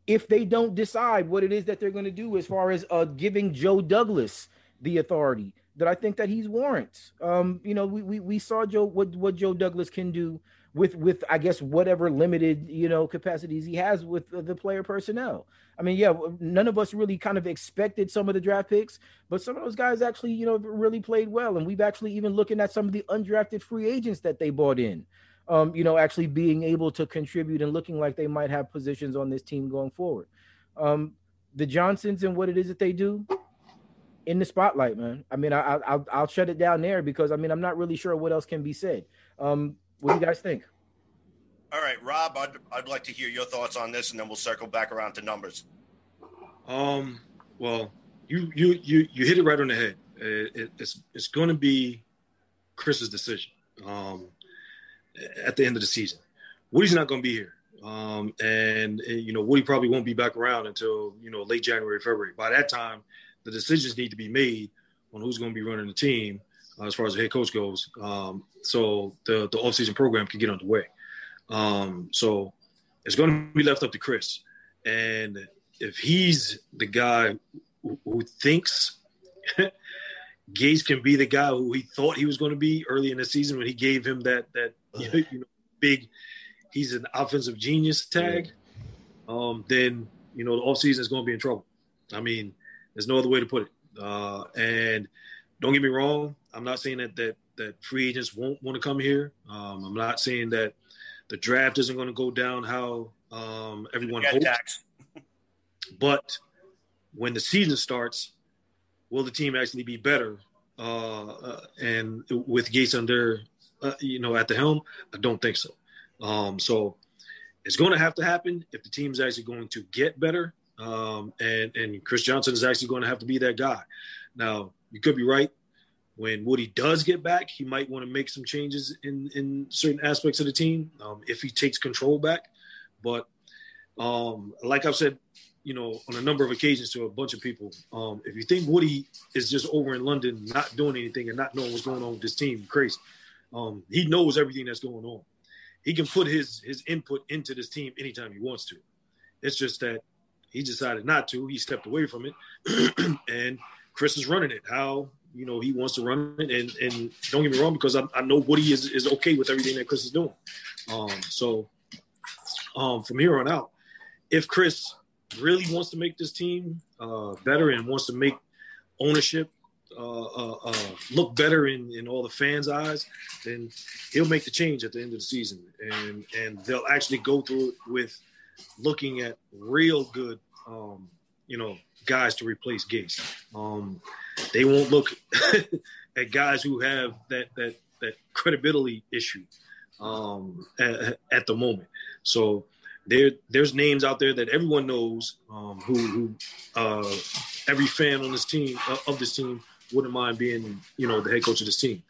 If they don't decide what it is that they're going to do as far as giving Joe Douglas the authority that I think that he's warrants. We saw what Joe Douglas can do with I guess whatever limited capacities he has with the player personnel. I mean, yeah, none of us really kind of expected some of the draft picks, but some of those guys actually really played well, and we've actually even looking at some of the undrafted free agents that they brought in. Actually being able to contribute and looking like they might have positions on this team going forward. The Johnsons and what it is that they do. In the spotlight, man. I mean, I'll shut it down there because I'm not really sure what else can be said. What do you guys think? All right, Rob, I'd like to hear your thoughts on this, and then we'll circle back around to numbers. Well, you hit it right on the head. It's going to be Chris's decision at the end of the season. Woody's not going to be here. And Woody probably won't be back around until late January, February. By that time, the decisions need to be made on who's going to be running the team as far as the head coach goes. So the offseason program can get underway. So it's going to be left up to Chris. And if he's the guy who thinks Gase can be the guy who he thought he was going to be early in the season when he gave him that big, he's an offensive genius tag, then, the offseason is going to be in trouble. I mean, there's no other way to put it. And don't get me wrong, I'm not saying that free agents won't want to come here. I'm not saying that the draft isn't going to go down how everyone hopes. But when the season starts, will the team actually be better? And with Gase under, at the helm, I don't think so. So it's going to have to happen if the team is actually going to get better. And Chris Johnson is actually going to have to be that guy. Now, you could be right. When Woody does get back, he might want to make some changes in certain aspects of the team if he takes control back. But like I've said, on a number of occasions to a bunch of people, if you think Woody is just over in London not doing anything and not knowing what's going on with this team, crazy. He knows everything that's going on. He can put his input into this team anytime he wants to. It's just that he decided not to. He stepped away from it, and Chris is running it how he wants to run it. And don't get me wrong, because I know Woody is okay with everything that Chris is doing. So from here on out, if Chris really wants to make this team better and wants to make ownership look better in all the fans' eyes, then he'll make the change at the end of the season, and they'll actually go through it with looking at real good, guys to replace Gase. They won't look at guys who have that credibility issue at the moment. So there's names out there that everyone knows who every fan on this team of this team wouldn't mind being, the head coach of this team.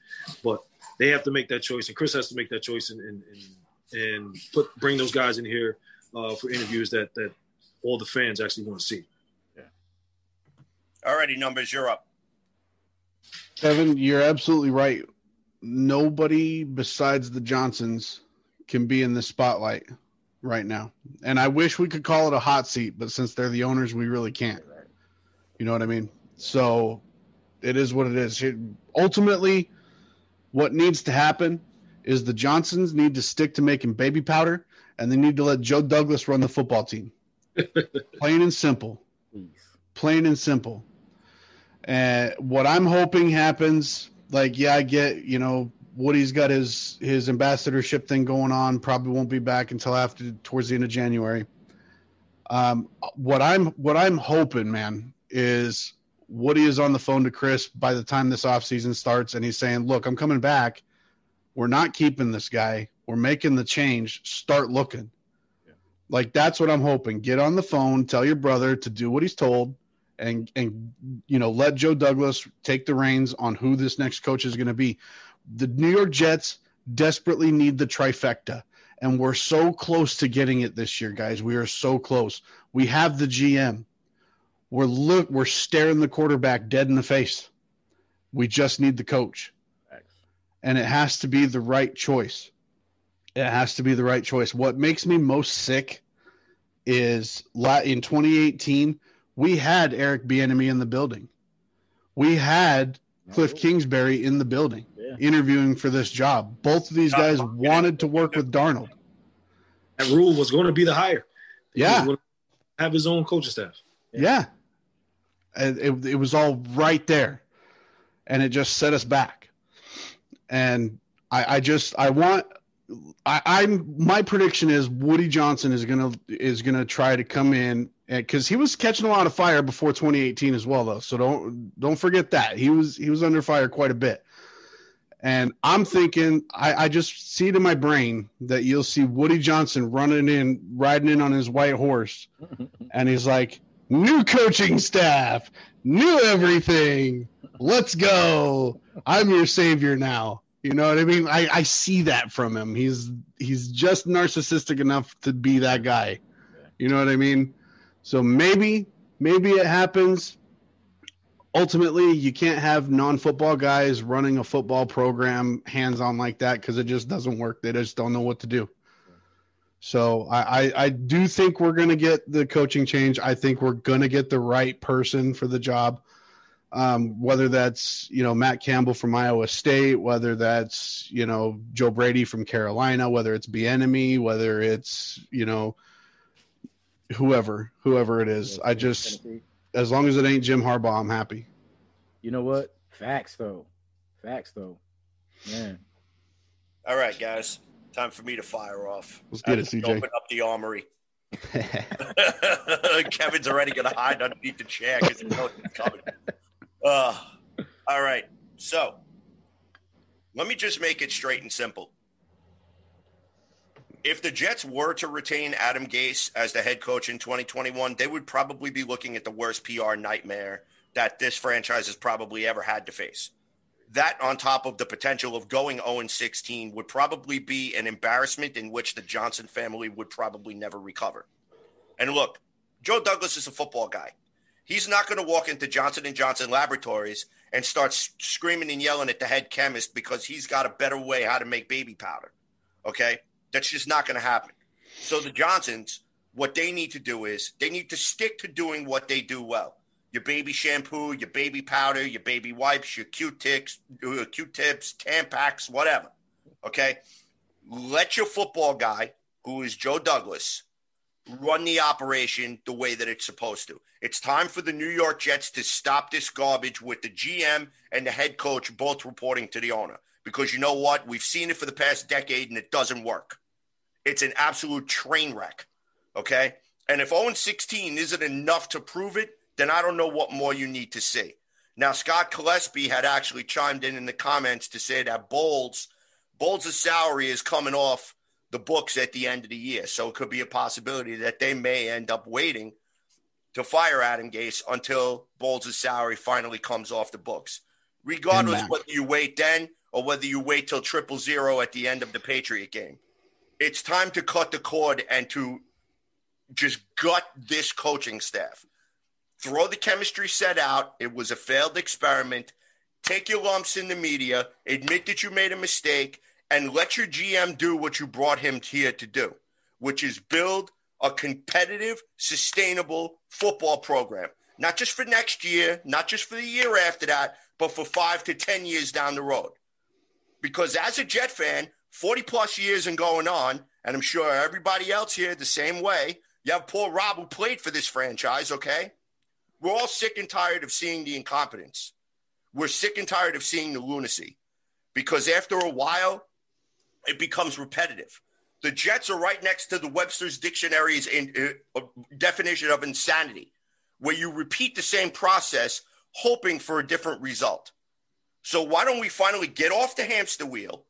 But they have to make that choice, and Chris has to make that choice and bring those guys in here for interviews that all the fans actually want to see. Yeah. Alrighty, Numbers, you're up. Kevin, you're absolutely right. Nobody besides the Johnsons can be in the spotlight right now. And I wish we could call it a hot seat, but since they're the owners, we really can't. You know what I mean? So it is what it is. Ultimately, what needs to happen is the Johnsons need to stick to making baby powder, and they need to let Joe Douglas run the football team. Plain and simple. Plain and simple. And what I'm hoping happens, I get, Woody's got his ambassadorship thing going on, probably won't be back until towards the end of January. What I'm hoping, man, is Woody is on the phone to Chris by the time this offseason starts, and he's saying, look, I'm coming back. We're not keeping this guy. We're making the change. Start looking. Yeah. That's what I'm hoping. Get on the phone, tell your brother to do what he's told, and let Joe Douglas take the reins on who this next coach is going to be. The New York Jets desperately need the trifecta, and we're so close to getting it this year, guys. We are so close. We have the GM. We're staring the quarterback dead in the face. We just need the coach. And it has to be the right choice. It has to be the right choice. What makes me most sick is in 2018, we had Eric Bieniemy in the building. We had Cliff Kingsbury in the building interviewing for this job. Both of these guys wanted to work with Darnold. That Rule was going to be the hire. Yeah. He was going to have his own coaching staff. Yeah. It was all right there. And it just set us back. And my prediction is Woody Johnson is gonna try to come in, because he was catching a lot of fire before 2018 as well, though. So don't forget that he was under fire quite a bit. And I'm thinking, I just see it in my brain that you'll see Woody Johnson riding in on his white horse, and he's like, new coaching staff, new everything. Let's go. I'm your savior now. You know what I mean? I see that from him. He's just narcissistic enough to be that guy. You know what I mean? So maybe it happens. Ultimately, you can't have non-football guys running a football program hands-on like that because it just doesn't work. They just don't know what to do. So I do think we're going to get the coaching change. I think we're going to get the right person for the job. Whether that's, Matt Campbell from Iowa State, whether that's, Joe Brady from Carolina, whether it's Bieniemy, whether it's, whoever it is. I just, as long as it ain't Jim Harbaugh, I'm happy. You know what? Facts though. Man. All right, guys. Time for me to fire off. Let's get it, CJ. Open up the armory. Kevin's already going to hide underneath the chair because he knows it's coming. All right. So let me just make it straight and simple. If the Jets were to retain Adam Gase as the head coach in 2021, they would probably be looking at the worst PR nightmare that this franchise has probably ever had to face. That, on top of the potential of going 0-16, would probably be an embarrassment in which the Johnson family would probably never recover. And look, Joe Douglas is a football guy. He's not going to walk into Johnson & Johnson Laboratories and start screaming and yelling at the head chemist because he's got a better way how to make baby powder. Okay? That's just not going to happen. So the Johnsons, what they need to do is they need to stick to doing what they do well. Your baby shampoo, your baby powder, your baby wipes, your Q-tips, Tampax, whatever. Okay? Let your football guy, who is Joe Douglas, run the operation the way that it's supposed to. It's time for the New York Jets to stop this garbage with the GM and the head coach both reporting to the owner. Because you know what? We've seen it for the past decade, and it doesn't work. It's an absolute train wreck. Okay? And if 0-16 isn't enough to prove it, then I don't know what more you need to see. Now, Scott Gillespie had actually chimed in the comments to say that Bowles' salary is coming off the books at the end of the year. So it could be a possibility that they may end up waiting to fire Adam Gase until Bowles' salary finally comes off the books. Regardless whether you wait then or whether you wait till 0-0 at the end of the Patriot game. It's time to cut the cord and to just gut this coaching staff. Throw the chemistry set out. It was a failed experiment. Take your lumps in the media. Admit that you made a mistake. And let your GM do what you brought him here to do, which is build a competitive, sustainable football program. Not just for next year, not just for the year after that, but for 5 to 10 years down the road. Because as a Jet fan, 40-plus years and going on, and I'm sure everybody else here the same way, you have poor Rob who played for this franchise, okay? We're all sick and tired of seeing the incompetence. We're sick and tired of seeing the lunacy. Because after a while, it becomes repetitive. The Jets are right next to the Webster's Dictionary's definition of insanity, where you repeat the same process hoping for a different result. So why don't we finally get off the hamster wheel,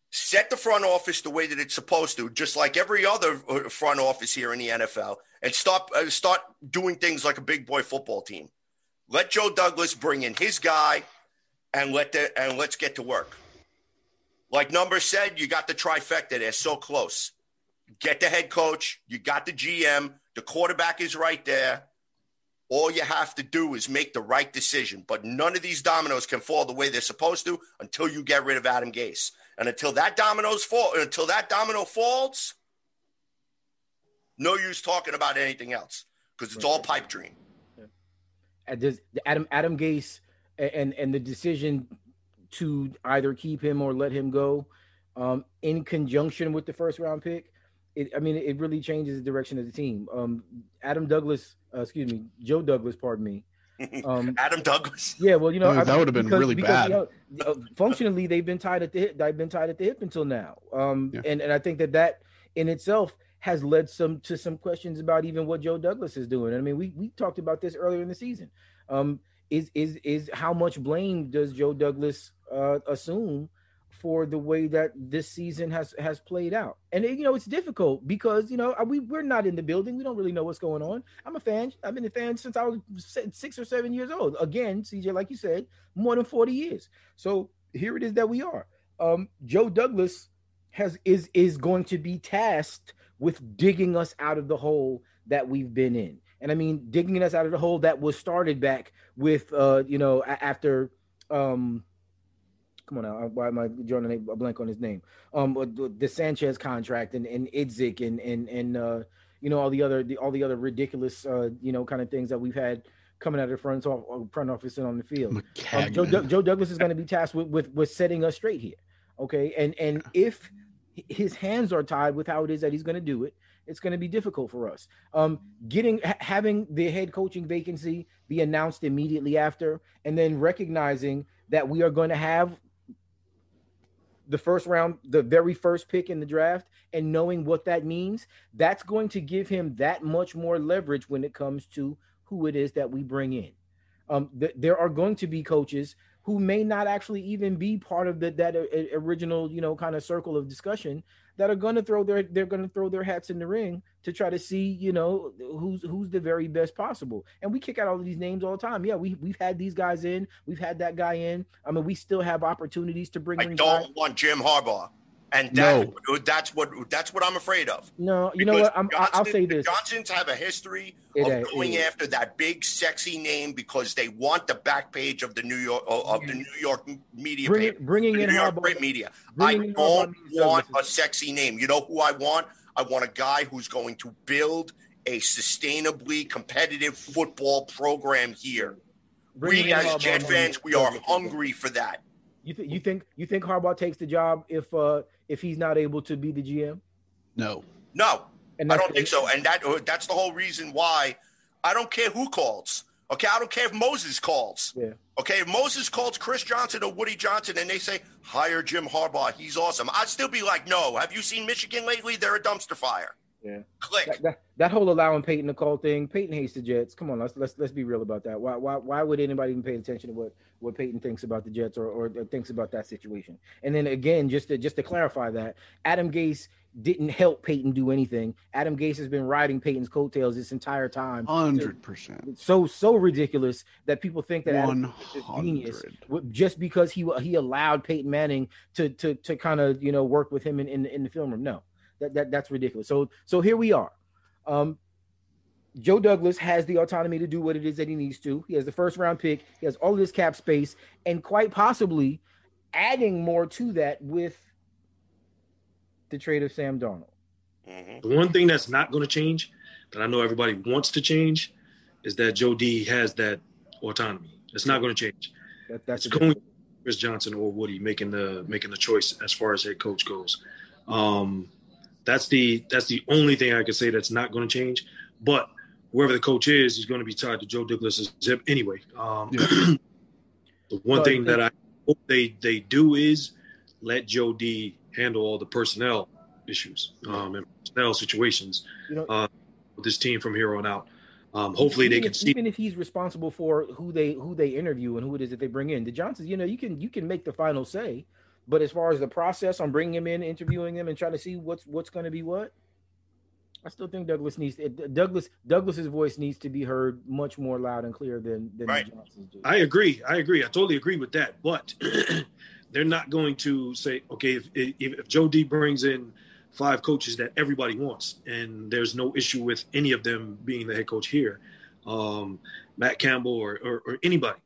set the front office the way that it's supposed to, just like every other front office here in the NFL, and start doing things like a big boy football team. Let Joe Douglas bring in his guy, and let's get to work. Like Number said, you got the trifecta. They're so close. Get the head coach. You got the GM. The quarterback is right there. All you have to do is make the right decision. But none of these dominoes can fall the way they're supposed to until you get rid of Adam Gase. And until that domino falls, no use talking about anything else because it's all pipe dream. Does Adam Gase and the decision to either keep him or let him go, in conjunction with the first round pick, it really changes the direction of the team. Joe Douglas, pardon me. Adam Douglas. Yeah, well, that would have been really bad. Functionally, they've been tied at the hip. They've been tied at the hip until now. And I think that in itself has led to some questions about even what Joe Douglas is doing. I mean, we talked about this earlier in the season. Is how much blame does Joe Douglas assume for the way that this season has played out? And it's difficult because we're not in the building. We don't really know what's going on. I'm a fan. I've been a fan since I was 6 or 7 years old. Again, CJ, like you said, more than 40 years. So here it is that we are. Joe Douglas is going to be tasked with digging us out of the hole that we've been in. And I mean, digging us out of the hole that was started back with, after, come on now, why am I drawing a blank on his name? The Sanchez contract and Idzik and all the other ridiculous, kind of things that we've had coming out of the front office and on the field. Joe Douglas is going to be tasked with setting us straight here. Okay. And if his hands are tied with how it is that he's going to do it, it's going to be difficult for us. Having the head coaching vacancy be announced immediately after, and then recognizing that we are going to have the first round, the very first pick in the draft, and knowing what that means, that's going to give him that much more leverage when it comes to who it is that we bring in. There are going to be coaches who may not actually even be part of that original, kind of circle of discussion, that are going to throw their hats in the ring to try to see, who's the very best possible. And we kick out all of these names all the time. Yeah, we've had these guys in, we've had that guy in. I mean, we still have opportunities to bring. I don't want Jim Harbaugh. And that's what I'm afraid of. No, you know what? I'll say this. The Johnsons have a history of going after that big, sexy name because they want the back page of the New York media. Bringing in Harbaugh media. I don't want a sexy name. You know who I want? I want a guy who's going to build a sustainably competitive football program here. We as Jet fans, we are hungry for that. You think Harbaugh takes the job if he's not able to be the GM? No, and I don't think so. And that's the whole reason why I don't care who calls. Okay, I don't care if Moses calls. Yeah. Okay, if Moses calls Chris Johnson or Woody Johnson and they say hire Jim Harbaugh, he's awesome. I'd still be like, no. Have you seen Michigan lately? They're a dumpster fire. Yeah. Click. That whole allowing Peyton to call thing. Peyton hates the Jets. Come on, let's be real about that. Why would anybody even pay attention to what Peyton thinks about the Jets or thinks about that situation? And then again, just to clarify that, Adam Gase didn't help Peyton do anything. Adam Gase has been riding Peyton's coattails this entire time. 100%. So ridiculous that people think that Adam is genius just because he allowed Peyton Manning to kind of work with him in the film room. No. That's ridiculous. So here we are. Joe Douglas has the autonomy to do what it is that he needs to. He has the first round pick. He has all of this cap space, and quite possibly adding more to that with the trade of Sam Darnold. The one thing that's not going to change, that I know everybody wants to change, is that Joe D has that autonomy. It's not going to change. That's going to be Chris Johnson or Woody making the choice as far as head coach goes. That's the only thing I can say that's not going to change. But whoever the coach is, he's going to be tied to Joe Douglas's zip anyway. The one thing that I hope they do is let Joe D handle all the personnel issues and personnel situations with this team from here on out. Hopefully they can see. Even if he's responsible for who they interview and who it is that they bring in, the Johnsons, you can make the final say. But as far as the process on bringing him in, interviewing him, and trying to see what's going to be what, I still think Douglas's voice needs to be heard much more loud and clear than right. The Johnsons do. I agree. I totally agree with that. But they're not going to say, okay, if Joe D brings in 5 coaches that everybody wants, and there's no issue with any of them being the head coach here, Matt Campbell or anybody,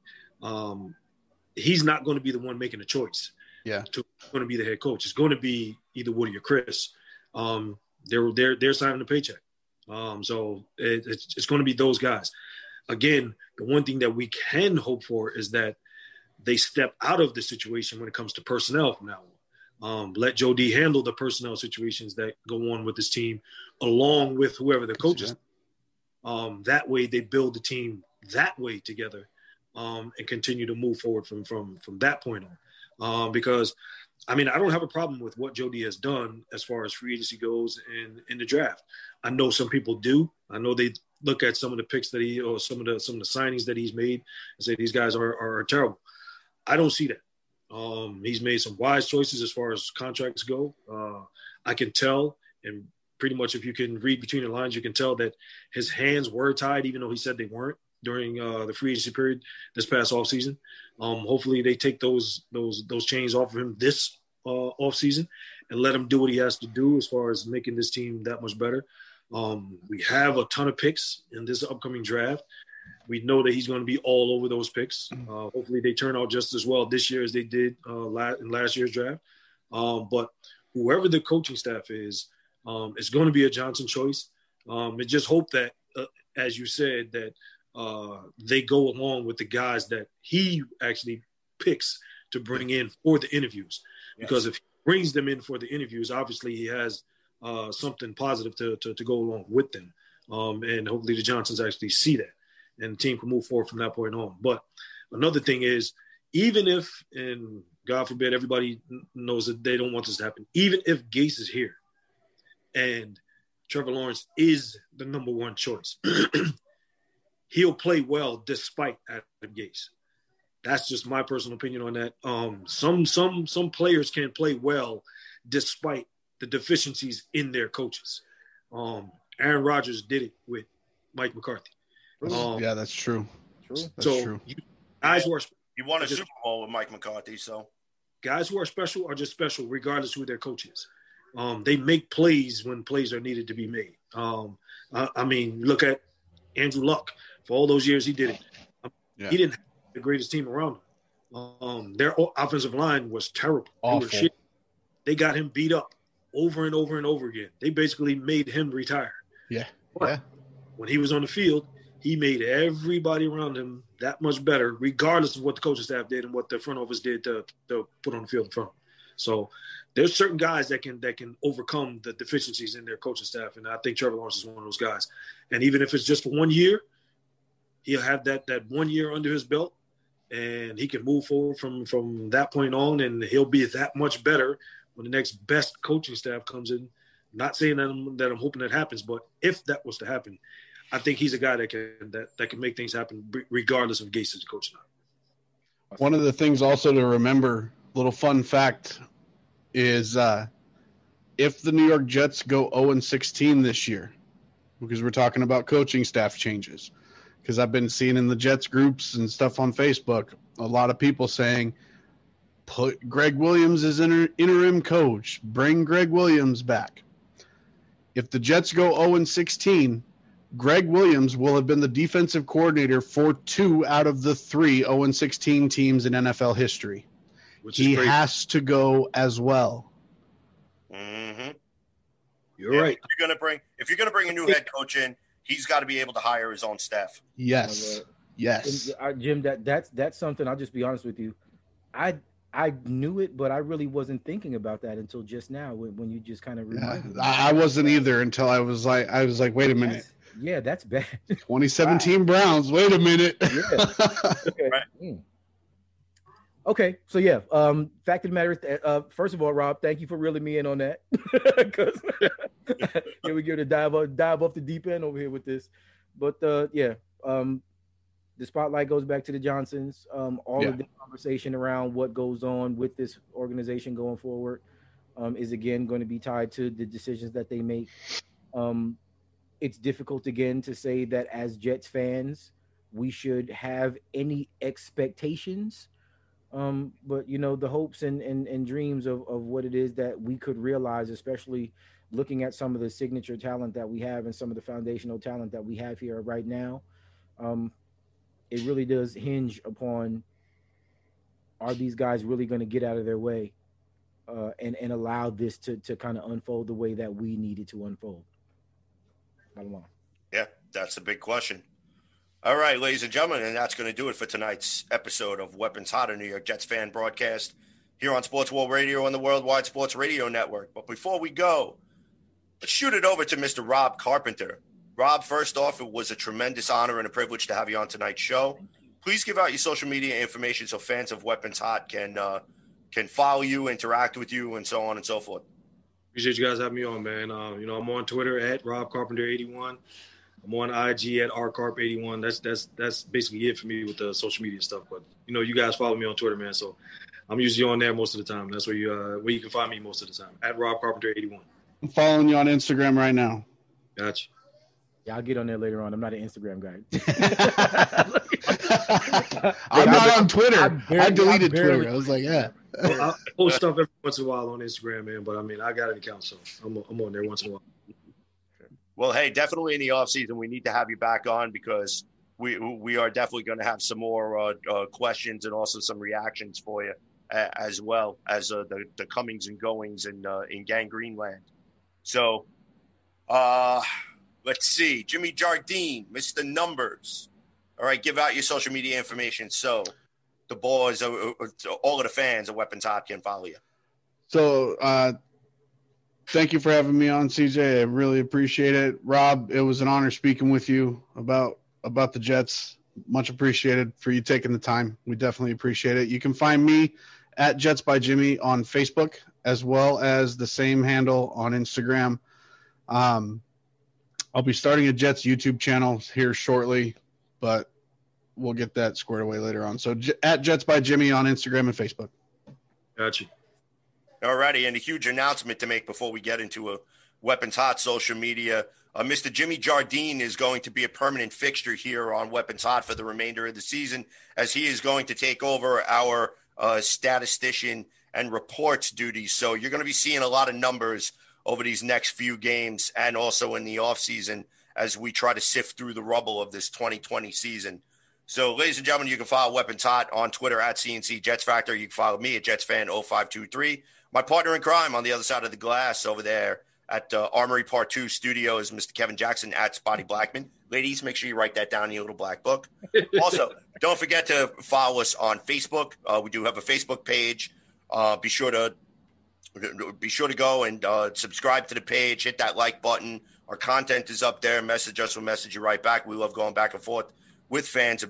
he's not going to be the one making the choice. Yeah, going to be the head coach. It's going to be either Woody or Chris. They're signing the paycheck. So it's going to be those guys. Again, the one thing that we can hope for is that they step out of the situation when it comes to personnel from now on. Let Joe D handle the personnel situations that go on with this team, along with whoever the coach is. That way, they build the team that way together, and continue to move forward from that point on. Because, I mean, I don't have a problem with what Joe D has done as far as free agency goes in the draft. I know some people do. I know they look at some of the picks that some of the signings that he's made and say these guys are terrible. I don't see that. He's made some wise choices as far as contracts go. I can tell, and pretty much if you can read between the lines, you can tell that his hands were tied, even though he said they weren't during the free agency period this past offseason. Hopefully they take those chains off of him this offseason and let him do what he has to do as far as making this team that much better. We have a ton of picks in this upcoming draft. We know that he's going to be all over those picks. Hopefully they turn out just as well this year as they did in last year's draft. But whoever the coaching staff is, it's going to be a Johnson choice. And just hope that, as you said, that they go along with the guys that he actually picks to bring in for the interviews. Yes. Because if he brings them in for the interviews, obviously he has something positive to go along with them. And hopefully the Johnsons actually see that and the team can move forward from that point on. But another thing is, even if, and God forbid, everybody knows that they don't want this to happen, even if Gase is here and Trevor Lawrence is the number one choice, he'll play well despite Adam Gase. That's just my personal opinion on that. Some players can play well despite the deficiencies in their coaches. Aaron Rodgers did it with Mike McCarthy. Yeah, that's true. That's true. Guys who are he won a Super Bowl with Mike McCarthy, so guys who are special are just special regardless who their coach is. They make plays when plays are needed to be made. I mean, look at Andrew Luck. For all those years he did it. He didn't have the greatest team around him. Their offensive line was terrible. Awful. They got him beat up over and over and over again. They basically made him retire. Yeah. But when he was on the field, he made everybody around him that much better, regardless of what the coaching staff did and what the front office did to put on the field in front of him. So there's certain guys that can overcome the deficiencies in their coaching staff, and I think Trevor Lawrence is one of those guys. And even if it's just for 1 year, he'll have that 1 year under his belt, and he can move forward from that point on, and he'll be that much better when the next best coaching staff comes in. Not saying that I'm hoping that happens, but if that was to happen, I think he's a guy that can make things happen regardless of Gase's coaching. One of the things also to remember, little fun fact, is if the New York Jets go 0-16 this year, because we're talking about coaching staff changes, because I've been seeing in the Jets groups and stuff on Facebook, a lot of people saying, put Greg Williams as interim coach, bring Greg Williams back. If the Jets go 0-16, Greg Williams will have been the defensive coordinator for 2 out of the 3 0-16 teams in NFL history. He has to go as well. Mm-hmm. You're right. If you're gonna bring a new head coach in, he's got to be able to hire his own staff. Yes. Jim, that's something. I'll just be honest with you. I knew it, but I really wasn't thinking about that until just now when you just kind of reminded me. I wasn't either until I was like, wait a minute. That's bad. 2017 Browns. Wait a minute. Yeah. Okay. Right. Okay. So fact of the matter is, first of all, Rob, thank you for reeling me in on that. Because here we go to dive off the deep end over here with this. But the spotlight goes back to the Johnsons. All of the conversation around what goes on with this organization going forward is again going to be tied to the decisions that they make. It's difficult again to say that as Jets fans, we should have any expectations. But the hopes and dreams of what it is that we could realize, especially looking at some of the signature talent that we have and some of the foundational talent that we have here right now, it really does hinge upon, are these guys really going to get out of their way and allow this to kind of unfold the way that we need it to unfold? I don't know. Yeah, that's the big question. All right, ladies and gentlemen, and that's going to do it for tonight's episode of Weapons Hot, a New York Jets fan broadcast here on Sports World Radio and the Worldwide Sports Radio Network. But before we go, let's shoot it over to Mr. Rob Carpenter. Rob, first off, it was a tremendous honor and a privilege to have you on tonight's show. Please give out your social media information so fans of Weapons Hot can follow you, interact with you, and so on and so forth. Appreciate you guys having me on, man. I'm on Twitter at Rob Carpenter 81. I'm on IG at rcarp81. That's basically it for me with the social media stuff. But you guys follow me on Twitter, man. So I'm usually on there most of the time. That's where you can find me most of the time at Rob Carpenter 81. I'm following you on Instagram right now. Gotcha. Yeah, I'll get on there later on. I'm not an Instagram guy. I'm not on Twitter. I deleted Twitter. I was like, yeah. I post stuff every once in a while on Instagram, man. But I mean, I got an account, so I'm on there once in a while. Well, hey, definitely in the offseason, we need to have you back on because we are definitely going to have some more questions and also some reactions for you as well as the comings and goings in Gangrene Land. So let's see. Jimmy Jardine, Mr. Numbers. All right, give out your social media information so the boys, all of the fans of Weapons Hot can follow you. So thank you for having me on, CJ. I really appreciate it. Rob, it was an honor speaking with you about the Jets. Much appreciated for you taking the time. We definitely appreciate it. You can find me at Jets by Jimmy on Facebook, as well as the same handle on Instagram. I'll be starting a Jets YouTube channel here shortly, but we'll get that squared away later on. So at Jets by Jimmy on Instagram and Facebook. Gotcha. All righty, and a huge announcement to make before we get into a Weapons Hot social media. Mr. Jimmy Jardine is going to be a permanent fixture here on Weapons Hot for the remainder of the season, as he is going to take over our statistician and reports duties. So you're going to be seeing a lot of numbers over these next few games and also in the offseason as we try to sift through the rubble of this 2020 season. So, ladies and gentlemen, you can follow Weapons Hot on Twitter at CNC Jets Factor. You can follow me at JetsFan0523. My partner in crime on the other side of the glass over there at Armory Part 2 Studios, Mr. Kevin Jackson at Spotty Blackman. Ladies, make sure you write that down in your little black book. Also, don't forget to follow us on Facebook. We do have a Facebook page. Be sure to go and subscribe to the page. Hit that like button. Our content is up there. Message us. We'll message you right back. We love going back and forth with fans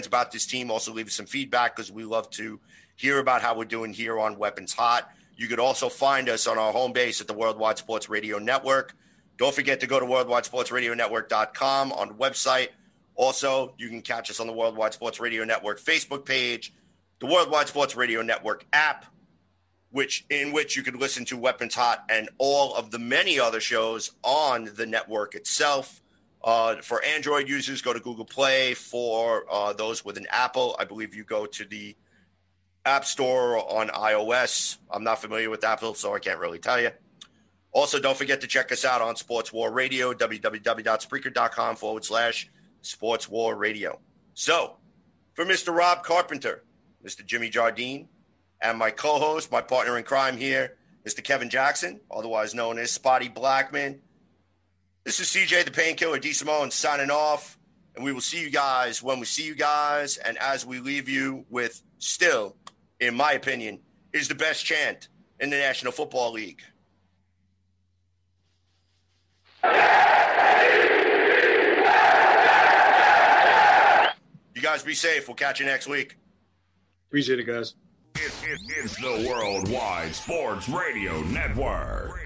about this team. Also leave us some feedback because we love to hear about how we're doing here on Weapons Hot. You could also find us on our home base at the Worldwide Sports Radio Network. Don't forget to go to worldwidesportsradionetwork.com on the website. Also, you can catch us on the Worldwide Sports Radio Network Facebook page, the Worldwide Sports Radio Network app, in which you can listen to Weapons Hot and all of the many other shows on the network itself. For Android users, go to Google Play. For those with an Apple, I believe you go to the App Store on iOS. I'm not familiar with Apple, so I can't really tell you. Also, don't forget to check us out on Sports War Radio, www.spreaker.com/Sports War Radio. So, for Mr. Rob Carpenter, Mr. Jimmy Jardine, and my co-host, my partner in crime here, Mr. Kevin Jackson, otherwise known as Spotty Blackman, this is CJ the Painkiller D. Simone signing off, and we will see you guys when we see you guys, and as we leave you with still, in my opinion, is the best chant in the National Football League. You guys be safe. We'll catch you next week. Appreciate it, guys. It's the Worldwide Sports Radio Network.